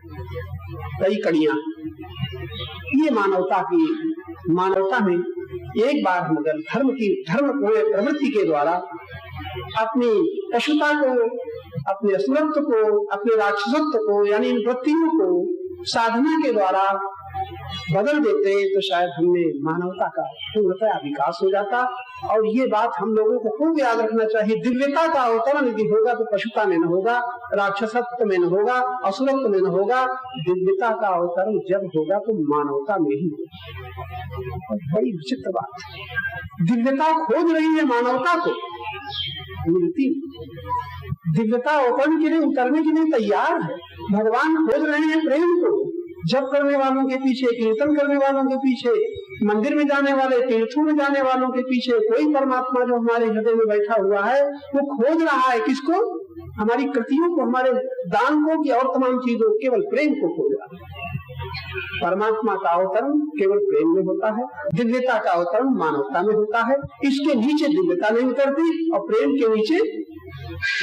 कई कड़ियां। ये मानवता में एक बार हम अगर धर्म प्रवृत्ति के द्वारा अपनी पशुता को, अपने असुरत्व को, अपने राक्षसत्व को, यानी इन वृत्तियों को साधना के द्वारा बदल देते तो शायद हमें मानवता का पूर्णतया विकास हो जाता। और ये बात हम लोगों को खूब याद रखना चाहिए। दिव्यता का अवतरण यदि होगा तो पशुता में न होगा, राक्षसत्व में न होगा, असुरत्व में न होगा। दिव्यता का अवतरण जब होगा तो मानवता में ही होगा। बड़ी विचित्र बात, दिव्यता खोज रही है मानवता को, मिलती। दिव्यता अवतरण के लिए, उतरने के लिए तैयार है। भगवान खोज रहे हैं प्रेम को, जप करने वालों के पीछे, कीर्तन करने वालों के पीछे, मंदिर में जाने वाले, तीर्थों में जाने वालों के पीछे कोई परमात्मा जो हमारे हृदय में बैठा हुआ है वो खोज रहा है किसको? हमारी कृतियों को, हमारे दान को, कि और तमाम चीजों, केवल प्रेम को खोज रहा है। परमात्मा का अवतरण केवल प्रेम में होता है, दिव्यता का अवतरण मानवता में होता है। इसके नीचे दिव्यता नहीं उतरती और प्रेम के नीचे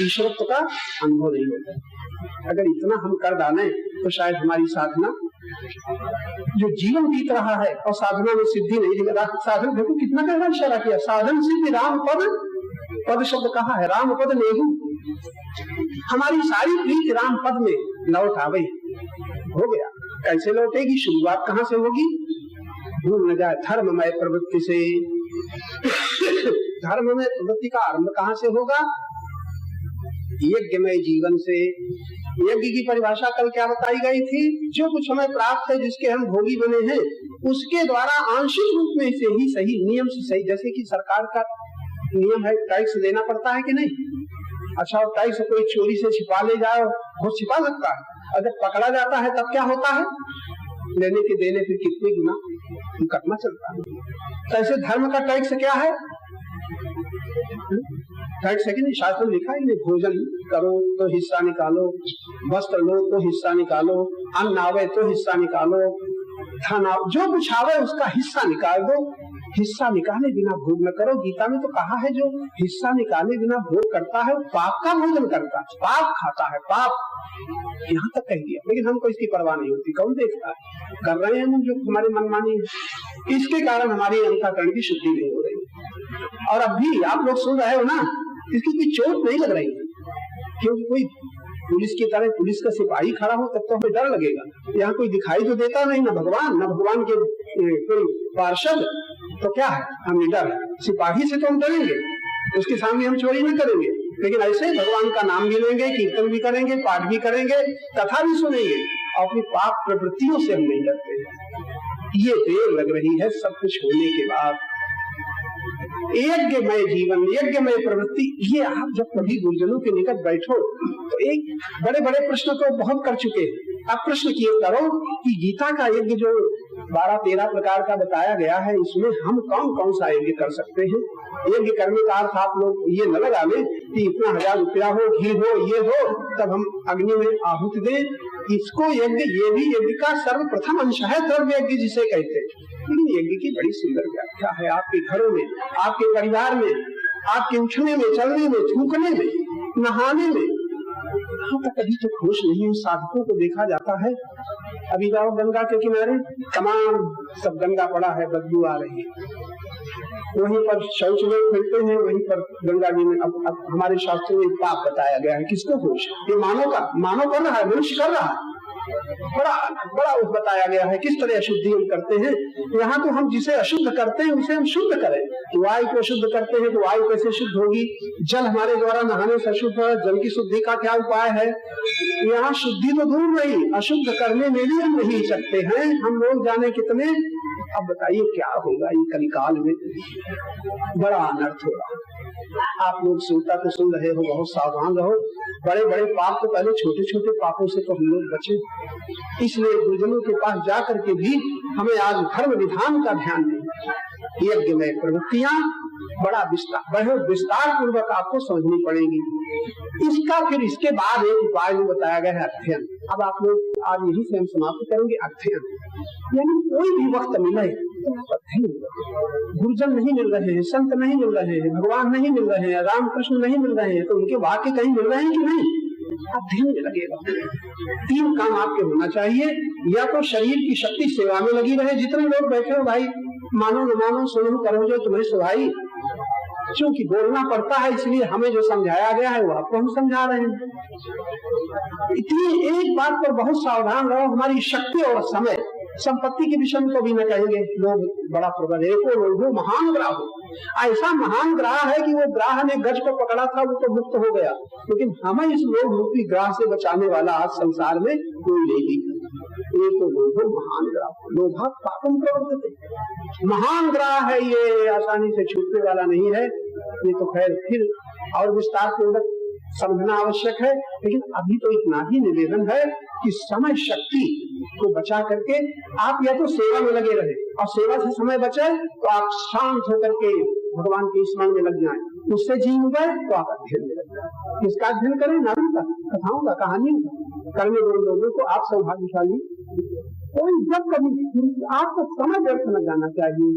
ईश्वरत्व का अनुभव नहीं होता। अगर इतना हम कर डालें तो शायद हमारी साधना, जो जीवन बीत रहा है और साधना में सिद्धि नहीं दिख रहा। साधन देखो कितना गहरा इशारा किया, साधन सिद्धि राम पद शब्द कहा है, राम पद नेहू। हमारी सारी प्रीति राम पद में लौट आवे, हो गया। कैसे लौटेगी? शुरुआत कहाँ से होगी? भूल न जाए धर्ममय प्रवृत्ति से। धर्ममय प्रवृत्ति का आरंभ कहाँ से होगा? यज्ञमय जीवन से। यज्ञ की परिभाषा कल क्या बताई गई थी? जो कुछ हमें प्राप्त है, जिसके हम भोगी बने हैं, उसके द्वारा आंशिक रूप में से ही सही, नियम से सही। जैसे कि सरकार का नियम है, टैक्स देना पड़ता है कि नहीं? अच्छा, और टैक्स कोई चोरी से छिपा ले जाए, वो छिपा सकता है, अगर पकड़ा जाता है तब क्या होता है? लेने के देने फिर कितने गुना मुकदमा चलता है। तो ऐसे धर्म का टैक्स क्या है? टैक्स है कि नहीं? शास्त्र में लिखा है, भोजन करो तो हिस्सा निकालो, वस्त्र लो तो हिस्सा निकालो, अन्न आवे तो हिस्सा निकालो, खाना जो कुछ आवे उसका हिस्सा निकाल दो। हिस्सा निकाले बिना भोग न करो। गीता में तो कहा है जो हिस्सा निकाले बिना भोग करता है वो पाप का भोजन करता है, पाप खाता है, पाप। यहाँ तक कह दिया, लेकिन हमको इसकी परवाह नहीं होती। कौन देखता है? कर रहे हैं हम जो हमारी मनमानी है, इसके कारण हमारी अंतःकरण की शुद्धि नहीं हो रही। और अब भी आप लोग सुन रहे हो ना, इसकी कोई चोट नहीं लग रही, क्योंकि कोई पुलिस की तरह पुलिस का सिपाही खड़ा हो तब तो हमें डर लगेगा। यहाँ कोई दिखाई तो देता नहीं, न भगवान के कोई पार्षद, तो क्या है, हम निडर। सिपाही से तो हम डरेंगे, उसके सामने हम चोरी नहीं करेंगे, लेकिन ऐसे भगवान का नाम भी लेंगे, कीर्तन भी करेंगे, पाठ भी करेंगे, कथा भी सुनेंगे, और अपनी पाप प्रवृत्तियों से हम नहीं डरते। ये देर लग रही है सब कुछ होने के बाद। यज्ञमय जीवन, यज्ञमय प्रवृत्ति, ये आप जब कभी गुरुजनों के निकट बैठो तो एक बड़े बड़े प्रश्न तो बहुत कर चुके हैं। अब प्रश्न किए करो कि गीता का यज्ञ जो 12-13 प्रकार का बताया गया है, इसमें हम कौन कौन सा यज्ञ कर सकते हैं। यज्ञ करने का अर्थ आप लोग ये न लगा लें कि इतना 1000 रुपया हो, घी हो, ये हो, तब हम अग्नि में आहुति दें। इसको यज्ञ, ये भी यज्ञ का सर्वप्रथम अंश है, द्रव्य यज्ञ जिसे कहते हैं। लेकिन यज्ञ की बड़ी सुंदर व्याख्या है आपके घरों में, आपके परिवार में, आपके उठने में, चलने में, थूकने में, नहाने में। यहाँ तक अभी तो होश नहीं है। साधकों को देखा जाता है, अभी जाओ गंगा के किनारे, तमाम सब गंगा पड़ा है, बदबू आ रही है, वहीं पर शौच लोग फिरते हैं, वहीं पर गंगा जी में। अब हमारे शास्त्रों में पाप बताया गया है, किसको होश? ये मानव कर रहा है, मनुष्य कर रहा है। बड़ा बताया गया है किस तरह अशुद्धि हम करते हैं। यहाँ तो हम जिसे अशुद्ध करते हैं उसे हम शुद्ध करें। वायु को शुद्ध करते हैं तो वायु कैसे शुद्ध होगी? जल हमारे द्वारा नहाने से अशुद्ध है, जल की शुद्धि का क्या उपाय है? यहाँ शुद्धि तो दूर नहीं, अशुद्ध करने में भी हम नहीं सकते हैं। हम लोग जाने कितने। अब बताइए क्या होगा ये कलिकाल में? बड़ा अनर्थ होगा। आप लोग सुनता तो सुन रहे हो, बहुत सावधान रहो। बड़े बड़े पाप तो पहले, छोटे छोटे पापों से तो हम लोग बचे। इसलिए गुरुजनों के पास जाकर के भी हमें आज धर्म विधान का ध्यान नहीं। यज्ञ में प्रवृत्तियां बड़ा विस्तार पूर्वक आपको समझनी पड़ेगी। इसका फिर इसके बाद एक उपाय जो बताया गया है, अध्ययन। अब आप लोग आज यही से हम समाप्त करेंगे, अध्ययन। यानी कोई भी वक्त मिले तो अध्ययन। गुरुजन नहीं मिल रहे हैं, संत नहीं मिल रहे हैं, भगवान नहीं मिल रहे हैं, रामकृष्ण नहीं मिल रहे हैं, तो उनके वाक्य कहीं मिल रहे हैं कि नहीं? अध्ययन में लगेगा। 3 काम आपके होना चाहिए। या तो शरीर की शक्ति सेवा में लगी रहे, जितने लोग बैठे हो भाई, मानो न मानो, सुनो करो जो तुम्हें सुहाई। क्योंकि बोलना पड़ता है, इसलिए हमें जो समझाया गया है वो आपको हम समझा रहे हैं। इतनी एक बात पर बहुत सावधान रहो, हमारी शक्ति और समय। संपत्ति के विषय में कभी न कहेंगे लोग बड़ा प्रबल है, को लोग महान ग्राह हो। ऐसा महान ग्राह है कि वो ग्राह ने गज को पकड़ा था, वो तो मुक्त हो गया। लेकिन हमें इस लोभ रूपी ग्राह से बचाने वाला आज संसार में कोई नहीं। एक तो लोभ महान ग्राह, लोभा पापम प्रवर्तते। महान ग्राह है ये, आसानी से छूटने वाला नहीं है। ये तो खैर फिर और विस्तार पूर्वक समझना आवश्यक है। लेकिन अभी तो इतना ही निवेदन है कि समय शक्ति को बचा करके आप या तो सेवा में लगे रहे, और सेवा से समय बचे तो आप शांत होकर के भगवान के स्मरण में लग जाएं। उससे जीव गए तो आप अध्ययन में लग जाए। किसका अध्ययन करें? नाम का, कथाओं का, कहानियों का। करने वाले लोगों को आप सौभाग्यशाली। कोई जब कभी आपको समय व्यर्थ न जाना चाहिए।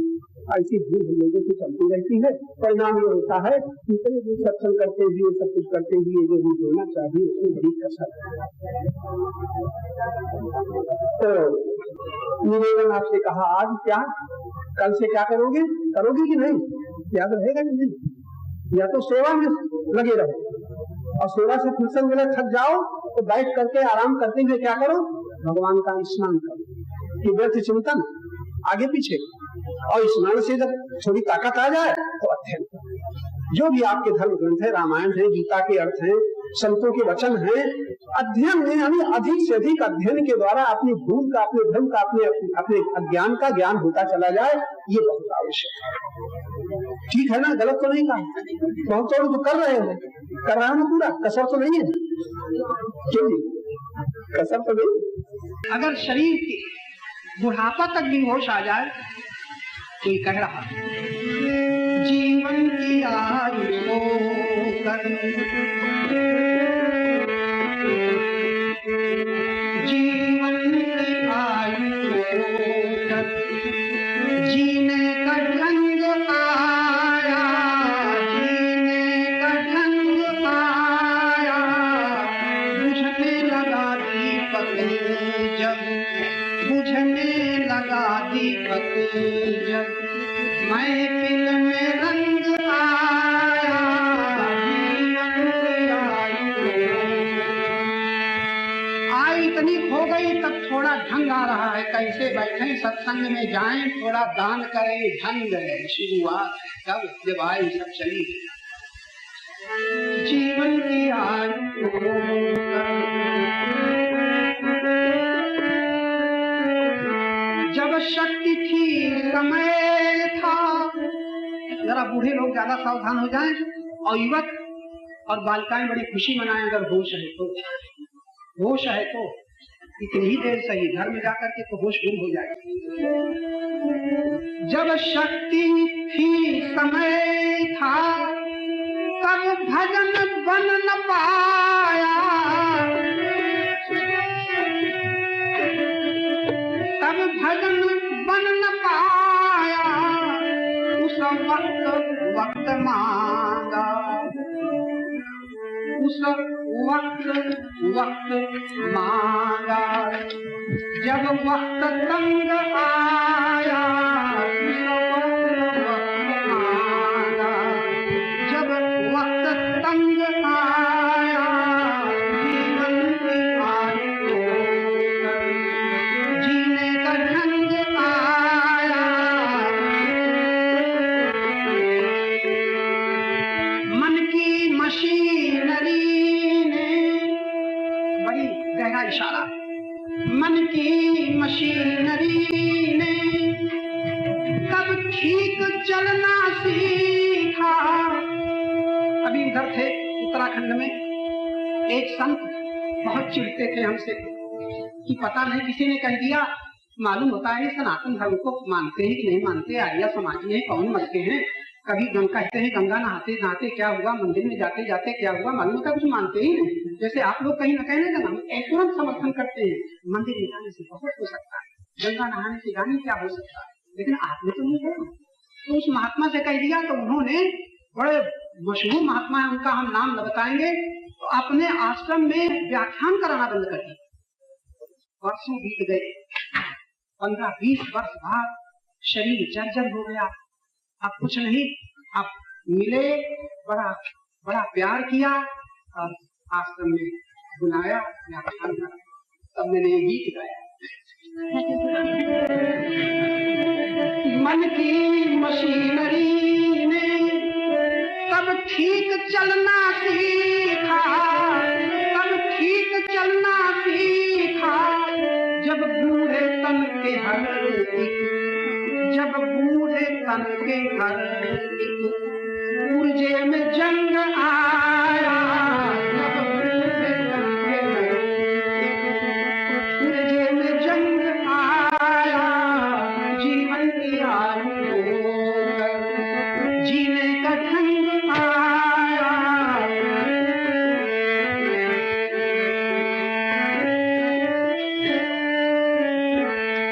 ऐसी भीड़ लोगों की चलती रहती है। परिणाम ये होता है कि इतने भी सत्संग करते हुए, सब कुछ करते हुए, जो भी होना चाहिए उसमें बड़ी कसर है। तो निवेदन आपसे कहा आज क्या, कल से क्या करोगे कि नहीं? याद रहेगा कि नहीं? या तो सेवा में लगे रहो, और सेवा से फुर्सत मिले, थक जाओ तो बैठ करके आराम करते हुए क्या करो? भगवान का स्मरण करो। कि व्यर्थ चिंतन आगे पीछे, और स्मरण से जब थोड़ी ताकत आ जाए तो अध्ययन। जो भी आपके धर्म ग्रंथ है, रामायण है, गीता के अर्थ है, संतों के वचन है, अध्ययन में यानी अधिक से अधिक अध्ययन के द्वारा अपनी भूल का, अपने धर्म का, अपने अज्ञान का ज्ञान होता चला जाए, ये बहुत आवश्यक है। ठीक है ना? गलत तो नहीं कहा। बहुत लोग तो कर रहे हो, कर रहा हूँ पूरा, कसर तो नहीं है। क्यों कसर तो नहीं? अगर शरीर की बुढ़ापा तक भी होश आ जाए, कोई कह रहा जीवन की आयु को कर मोहब्बत जब महफिल में रंग आया, आई इतनी खो गई तब थोड़ा ढंग आ रहा है, कैसे बैठे सत्संग में जाएं, थोड़ा दान करें, ढंग है शुरुआत कब जब आई सब चली जीवन की आयु। जब शक्ति थी समय था, जरा बूढ़े लोग ज्यादा सावधान हो जाएं और युवक और बालिकाएं बड़ी खुशी मनाएं अगर होश है तो। होश है तो इतनी ही देर सही, घर में जाकर के तो होश गुम हो जाएगी। जब शक्ति थी समय था, तब भजन बन न पाया, तब भजन बन न पाया, उस वक्त मांगा, उस वक्त मांगा, जब वक्त तंग आया, उस वक्त मांगा, जब वक्त तंग आया, जीवन की आयु जीने का ढंग आया। मन की मशीनरी गहरा इशारा, मन की मशीनरी ने तब ठीक चलना सीखा। अभी इधर थे उत्तराखंड में, एक संत बहुत चिढ़ते थे हमसे कि पता नहीं किसी ने कह दिया, मालूम होता है सनातन धर्म को मानते हैं कि नहीं मानते, आर्य समाजी हैं, कौन मत के हैं, कभी कहते हैं गंगा नहाते नहाते क्या हुआ, मंदिर में जाते जाते क्या हुआ, मालूम होता कुछ मानते ही नहीं। जैसे आप लोग कहीं न कहने का तुरंत समर्थन करते हैं, मंदिर में जाने से बहुत हो सकता है, गंगा नहाने से जाने क्या हो सकता है, लेकिन आपने तो नहीं है। तो उस महात्मा से कह दिया तो उन्होंने, बड़े मशहूर महात्मा है, उनका हम नाम न बताएंगे, तो अपने आश्रम में व्याख्यान कराना बंद कर दिया। वर्षों बीत गए, 15-20 वर्ष बाद शरीर जर्जर हो गया, अब कुछ नहीं, अब मिले, बड़ा प्यार किया और आश्रम में बुलाया, व्याख्यान करा, तब मैंने ये गीत गाया। मन की मशीनरी ने तब ठीक चलना सीखा, तब ठीक चलना सीखा, जब बूढ़े तन के हर जब बूढ़े तन के हर पुर्जे में जंग आया, जब बूढ़े तन के पुर्जे में जंग आया, जीवन की आयु जीने का ढंग आया।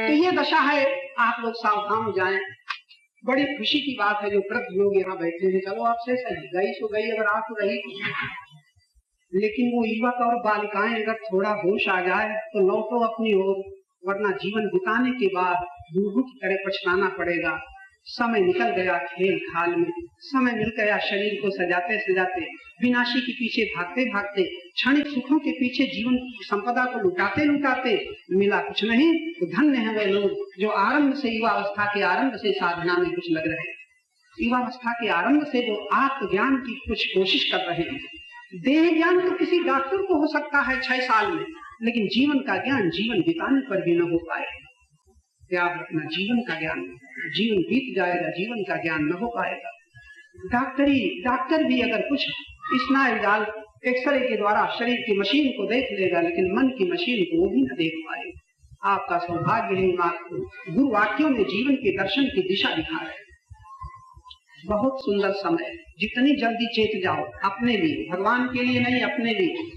तो ये दशा है, आप लोग सावधान हो जाएं। बड़ी खुशी की बात है जो वृद्ध लोग यहाँ बैठे हैं, चलो आपसे सही गई सो गई, अगर आप रही, लेकिन वो युवक और बालिकाएं अगर थोड़ा होश आ जाए तो लौटो अपनी ओर, वरना जीवन बिताने के बाद बूढ़ों की तरह पछताना पड़ेगा। समय निकल गया खेल खाल में, समय मिल गया शरीर को सजाते सजाते, विनाशी के पीछे भागते भागते, क्षणिक सुखों के पीछे जीवन की संपदा को लुटाते लुटाते, मिला कुछ नहीं। तो धन्य है वे लोग जो आरंभ से, युवावस्था के आरंभ से साधना में कुछ लग रहे हैं, युवावस्था के आरंभ से जो आत्मज्ञान की कुछ कोशिश कर रहे हैं। देह ज्ञान तो किसी डॉक्टर को हो सकता है 6 साल में, लेकिन जीवन का ज्ञान जीवन बिताने पर भी न हो पाए। याद रखना, जीवन का ज्ञान, जीवन बीत जाएगा, जीवन का ज्ञान न हो पाएगा। डॉक्टर भी अगर कुछ स्नायु जाल एक्सरे के द्वारा शरीर की मशीन को देख लेगा, लेकिन मन की मशीन को वो भी न देख पाएगा। आपका सौभाग्य है, आपको गुरु वाक्यों में जीवन के दर्शन की दिशा दिखा रहे हैं। बहुत सुंदर समय, जितनी जल्दी चेत जाओ, अपने लिए, भगवान के लिए नहीं, अपने लिए,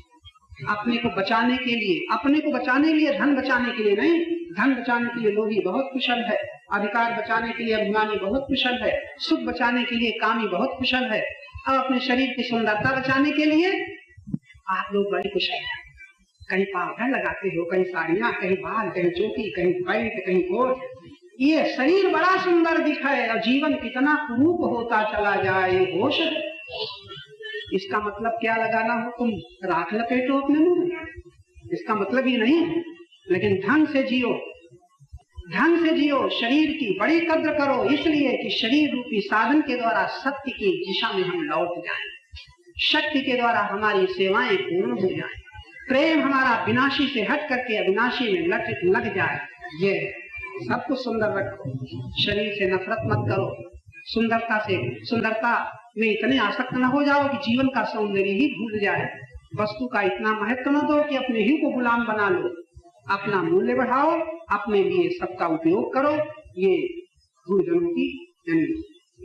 अपने को बचाने के लिए, अपने को बचाने के लिए, धन बचाने के लिए नहीं। धन बचाने के लिए लोभी बहुत कुशल है, अधिकार बचाने के लिए अभिमानी बहुत कुशल है, सुख बचाने के लिए कामी बहुत कुशल है, अब अपने शरीर की सुंदरता बचाने के लिए आप लोग बड़े कुशल हैं। कहीं पाउडर लगाते हो, कहीं साड़ियां, कहीं बाल, कहीं चोटी, कहीं पैंट, कहीं कोट, ये शरीर बड़ा सुंदर दिखे और जीवन कितना कुरूप होता चला जाए, होश है। इसका मतलब क्या लगाना हो तुम राख लपेटो अपने मुंह में, इसका मतलब ये नहीं है। लेकिन ढंग से जियो, ढंग से जियो, शरीर की बड़ी कद्र करो, इसलिए कि शरीर रूपी साधन के द्वारा सत्य की दिशा में हम लौट जाएं, शक्ति के द्वारा हमारी सेवाएं पूर्ण हो जाएं, प्रेम हमारा विनाशी से हट करके अविनाशी में लग जाए। ये सब कुछ सुंदर रखो, शरीर से नफरत मत करो, सुंदरता में इतने आसक्त न हो जाओ कि जीवन का सौंदर्य ही भूल जाए, वस्तु का इतना महत्व न दो कि अपने ही को गुलाम बना लो, अपना मूल्य बढ़ाओ, अपने लिए सबका उपयोग करो। ये गुरुजनों की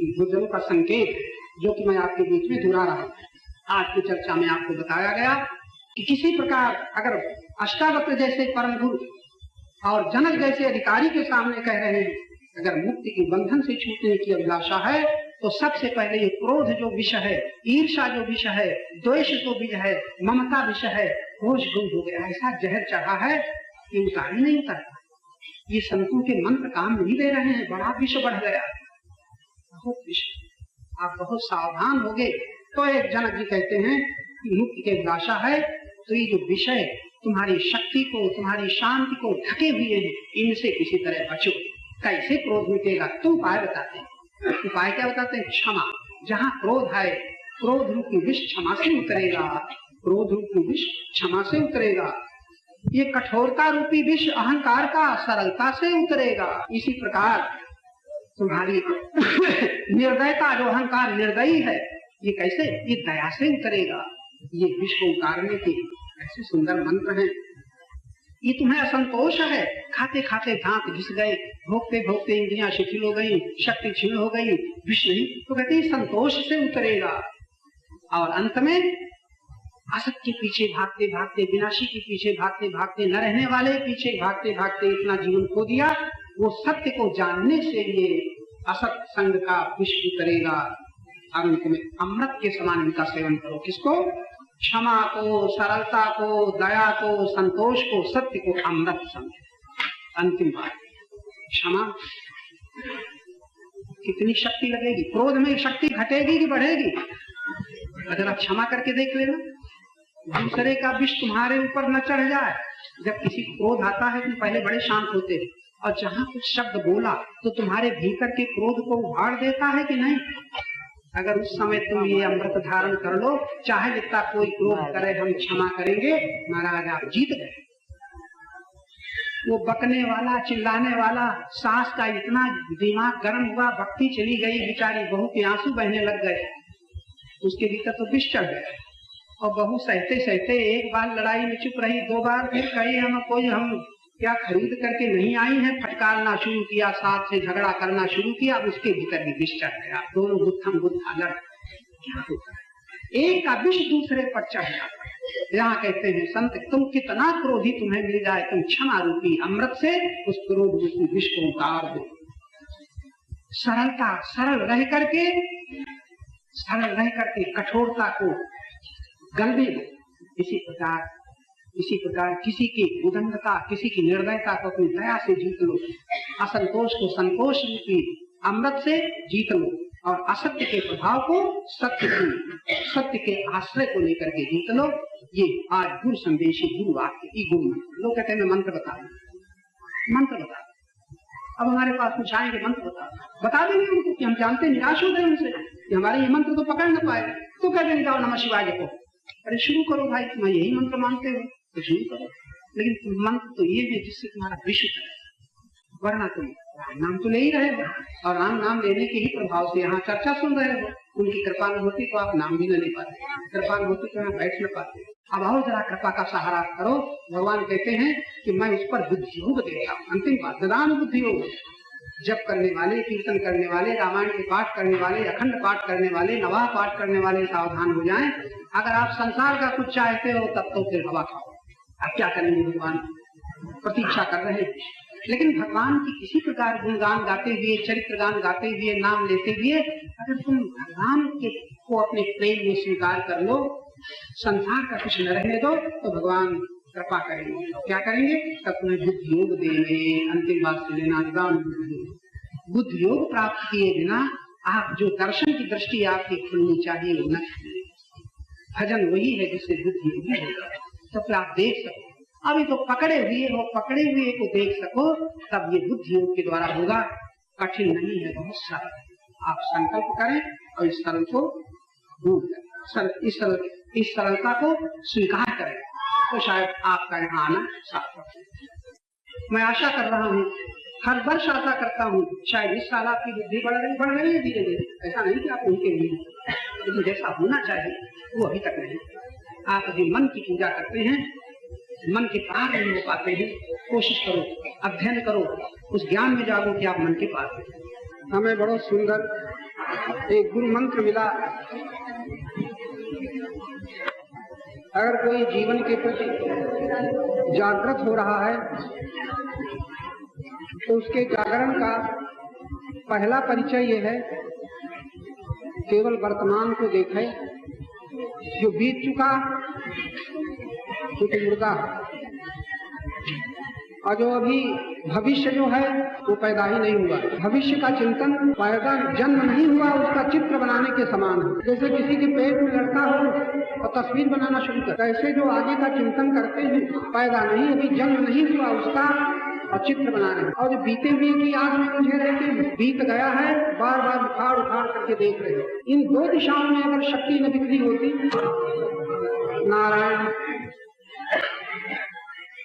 गुरुजनों का संकेत है जो कि मैं आपके बीच में दोहरा रहा हूँ। आज की चर्चा में आपको बताया गया कि किसी प्रकार अगर अष्टावक्र जैसे परम गुरु और जनक जैसे अधिकारी के सामने कह रहे हैं अगर मुक्ति के बंधन से छूटने की अभिलाषा है तो सबसे पहले ये क्रोध जो विषय है, ईर्षा जो विषय है, द्वेष जो विषय है, ममता विषय है, होश गुम हो गया, ऐसा जहर चढ़ा है कि उतार ही नहीं उतरता। ये संतों के मंत्र काम नहीं दे रहे हैं, बड़ा विषय बढ़ गया, बहुत विषय। आप बहुत सावधान हो गए तो एक जनक जी कहते हैं कि मुक्ति की अभिलाषा है तो ये जो विषय तुम्हारी शक्ति को, तुम्हारी शांति को ढके हुए हैं, इनसे किसी तरह बचो। कैसे क्रोध मिटेगा? तुम उपाय बताते हैं। उपाय क्या बताते हैं? क्षमा। जहाँ क्रोध है, क्रोध रूपी विष क्षमा से उतरेगा, क्रोध रूपी विष क्षमा से उतरेगा। ये कठोरता रूपी विष अहंकार का सरलता से उतरेगा। इसी प्रकार तुम्हारी निर्दयता, जो अहंकार निर्दयी है, ये कैसे? ये दया से उतरेगा। ये विष को उतारने के ऐसे सुंदर मंत्र हैं। ये तुम्हें असंतोष है, खाते खाते दांत घिस गए, भोगते भोगते इंद्रियां शिथिल हो गई, शक्ति क्षीण हो गई, विष नहीं, तो कहते हैं संतोष से उतरेगा। और अंत में असत के पीछे भागते भागते, विनाशी के पीछे भागते भागते, न रहने वाले पीछे भागते भागते इतना जीवन खो दिया। वो सत्य को जानने से ये असत संग का विष उतरेगा और अंत में अमृत के समान इनका सेवन करो। किसको? क्षमा को, सरलता को, दया को, संतोष को, सत्य को अमृत समझो। अंतिम बात, क्षमा कितनी शक्ति लगेगी? क्रोध में शक्ति घटेगी कि बढ़ेगी? अगर आप क्षमा करके देख लेना, दूसरे का विष तुम्हारे ऊपर न चढ़ जाए। जब किसी क्रोध आता है तुम पहले बड़े शांत होते हैं और जहाँ कुछ शब्द बोला तो तुम्हारे भीतर के क्रोध को उभाड़ देता है कि नहीं? अगर उस समय तुम ये अमृत धारण कर लो, चाहे जितना कोई क्रोध करे हम क्षमा करेंगे, महाराज आप जीत गए। वो बकने वाला, चिल्लाने वाला सास का इतना दिमाग गर्म हुआ, भक्ति चली गई, बेचारी बहू के आंसू बहने लग गए, उसके भीतर तो विष चढ़ गया। और बहू सहते सहते एक बार लड़ाई में चुप रही, 2 बार फिर कही हम क्या खरीद करके नहीं आई है, फटकारना शुरू किया, साथ से झगड़ा करना शुरू किया, उसके भीतर भी विष चढ़ गया। दोनों गुत्थम गुत्था लड़, क्या होता है? एक का विष दूसरे पर चढ़ जाता है। यहाँ कहते हैं संत, तुम कितना क्रोधी तुम्हें मिल जाए, तुम क्षमा रूपी अमृत से उस क्रोध रूपी विष को उतार दो। सरलता, सरल रह करके कठोरता को गलबे दो। इसी प्रकार किसी की उदंडता, किसी की निर्दयता को अपनी दया से जीत लो। असंतोष को संतोष रूपी अमृत से जीत लो और असत्य के प्रभाव को सत्य के आश्रय को लेकर के जीत लो। ये आज गुरु संदेशी गुरु वाक्य, गुरु मंत्र। लोग कहते हैं मैं मंत्र बता दो। अब हमारे पास कुछ आएंगे, मंत्र बता देंगे उनको कि हम जानते, निराश हो गए उनसे कि हमारे ये मंत्र तो पकड़ न पाए, तो कह देंगे जाओ नमः शिवाय को। अरे शुरू करो भाई, तुम यही मंत्र मानते हो तो शुरू करो, लेकिन मंत्र तो ये है जिससे तुम्हारा विषय है, वरना तुम राम नाम तो ले ही रहे हो और राम नाम लेने के ही प्रभाव से यहाँ चर्चा सुन रहे हो। उनकी कृपा न होती तो आप नाम भी न ले पाते, कृपा न होती तो यहाँ बैठ न पाते। अब और जरा कृपा का सहारा करो। भगवान कहते हैं कि मैं उस पर बुद्धि योग देता हूँ। अंतिम बात, ददान बुद्धि योग। जप करने वाले, कीर्तन करने वाले, रामायण के पाठ करने वाले, अखंड पाठ करने वाले, नवाह पाठ करने वाले सावधान हो जाएं। अगर आप संसार का कुछ चाहते हो तब तो फिर हवा खाओ। अब क्या करेंगे? भगवान प्रतीक्षा कर रहे हैं, लेकिन भगवान की किसी प्रकार गुणगान गाते हुए, चरित्र गान गाते हुए, नाम लेते हुए अगर तुम भगवान के को अपने प्रेम में स्वीकार कर लो, संसार का कुछ न रहने दो, तो भगवान कृपा करेंगे। क्या करेंगे? तब तुम्हें बुद्धि योग देंगे। अंतिम बात से लेना, बुद्धि योग प्राप्त किए बिना आप जो दर्शन की दृष्टि आपकी खुलनी चाहिए वो न खुले। भजन वही है जिससे बुद्धि योगी होगा, तो फिर आप देख सको। अभी तो पकड़े हुए हो, पकड़े हुए को देख सको, तब ये बुद्धि योग के द्वारा होगा। कठिन नहीं है, बहुत सरल है। आप संकल्प करें और इस सरल को दूर करें, इस सरलता को स्वीकार करें, तो शायद आपका यहाँ आना सार्थक हो। मैं आशा कर रहा हूँ, हर वर्ष आशा करता हूँ, शायद इस साल आपकी बुद्धि बढ़ रही है धीरे धीरे। ऐसा नहीं कि आप उनके लिए, लेकिन जैसा होना चाहिए वो अभी तक नहीं। आप अभी मन की पूजा करते हैं, मन के पार नहीं हो पाते हैं। कोशिश करो, अध्ययन करो, उस ज्ञान में जागो कि आप मन के पार हैं। हमें बड़ा सुंदर एक गुरु मंत्र मिला। अगर कोई जीवन के प्रति जागृत हो रहा है तो उसके जागरण का पहला परिचय ये है, केवल वर्तमान को देखे, जो बीत चुका क्योंकि मुर्दा, और जो अभी भविष्य जो है वो पैदा ही नहीं हुआ। भविष्य का चिंतन पैदा जन्म नहीं हुआ, उसका चित्र बनाने के समान है। जैसे किसी के पेट में लड़का हो और तस्वीर बनाना शुरू कर, ऐसे जो आगे का चिंतन करते हैं, पैदा नहीं, अभी जन्म नहीं हुआ उसका, और चित्र बना रहे हैं। और जो बीते हुए की याद में मुझे रहते हैं, बीत गया है, बार बार उखाड़ उखाड़ करके देख रहे हैं। इन दो दिशाओं में अगर शक्ति न बिखरी होती, नारायण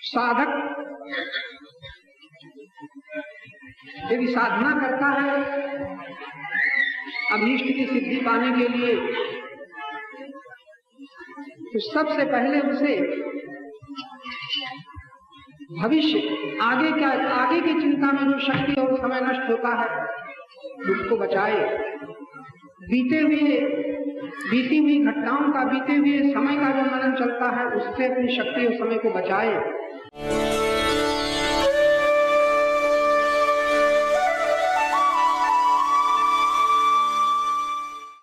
साधक यदि साधना करता है अभीष्ट की सिद्धि पाने के लिए, तो सबसे पहले उसे भविष्य, आगे की चिंता में जो शक्ति और समय नष्ट होता है उसको बचाए। बीती हुई घटनाओं का, बीते हुए समय का जो मनन चलता है, उससे अपनी शक्ति और समय को बचाए।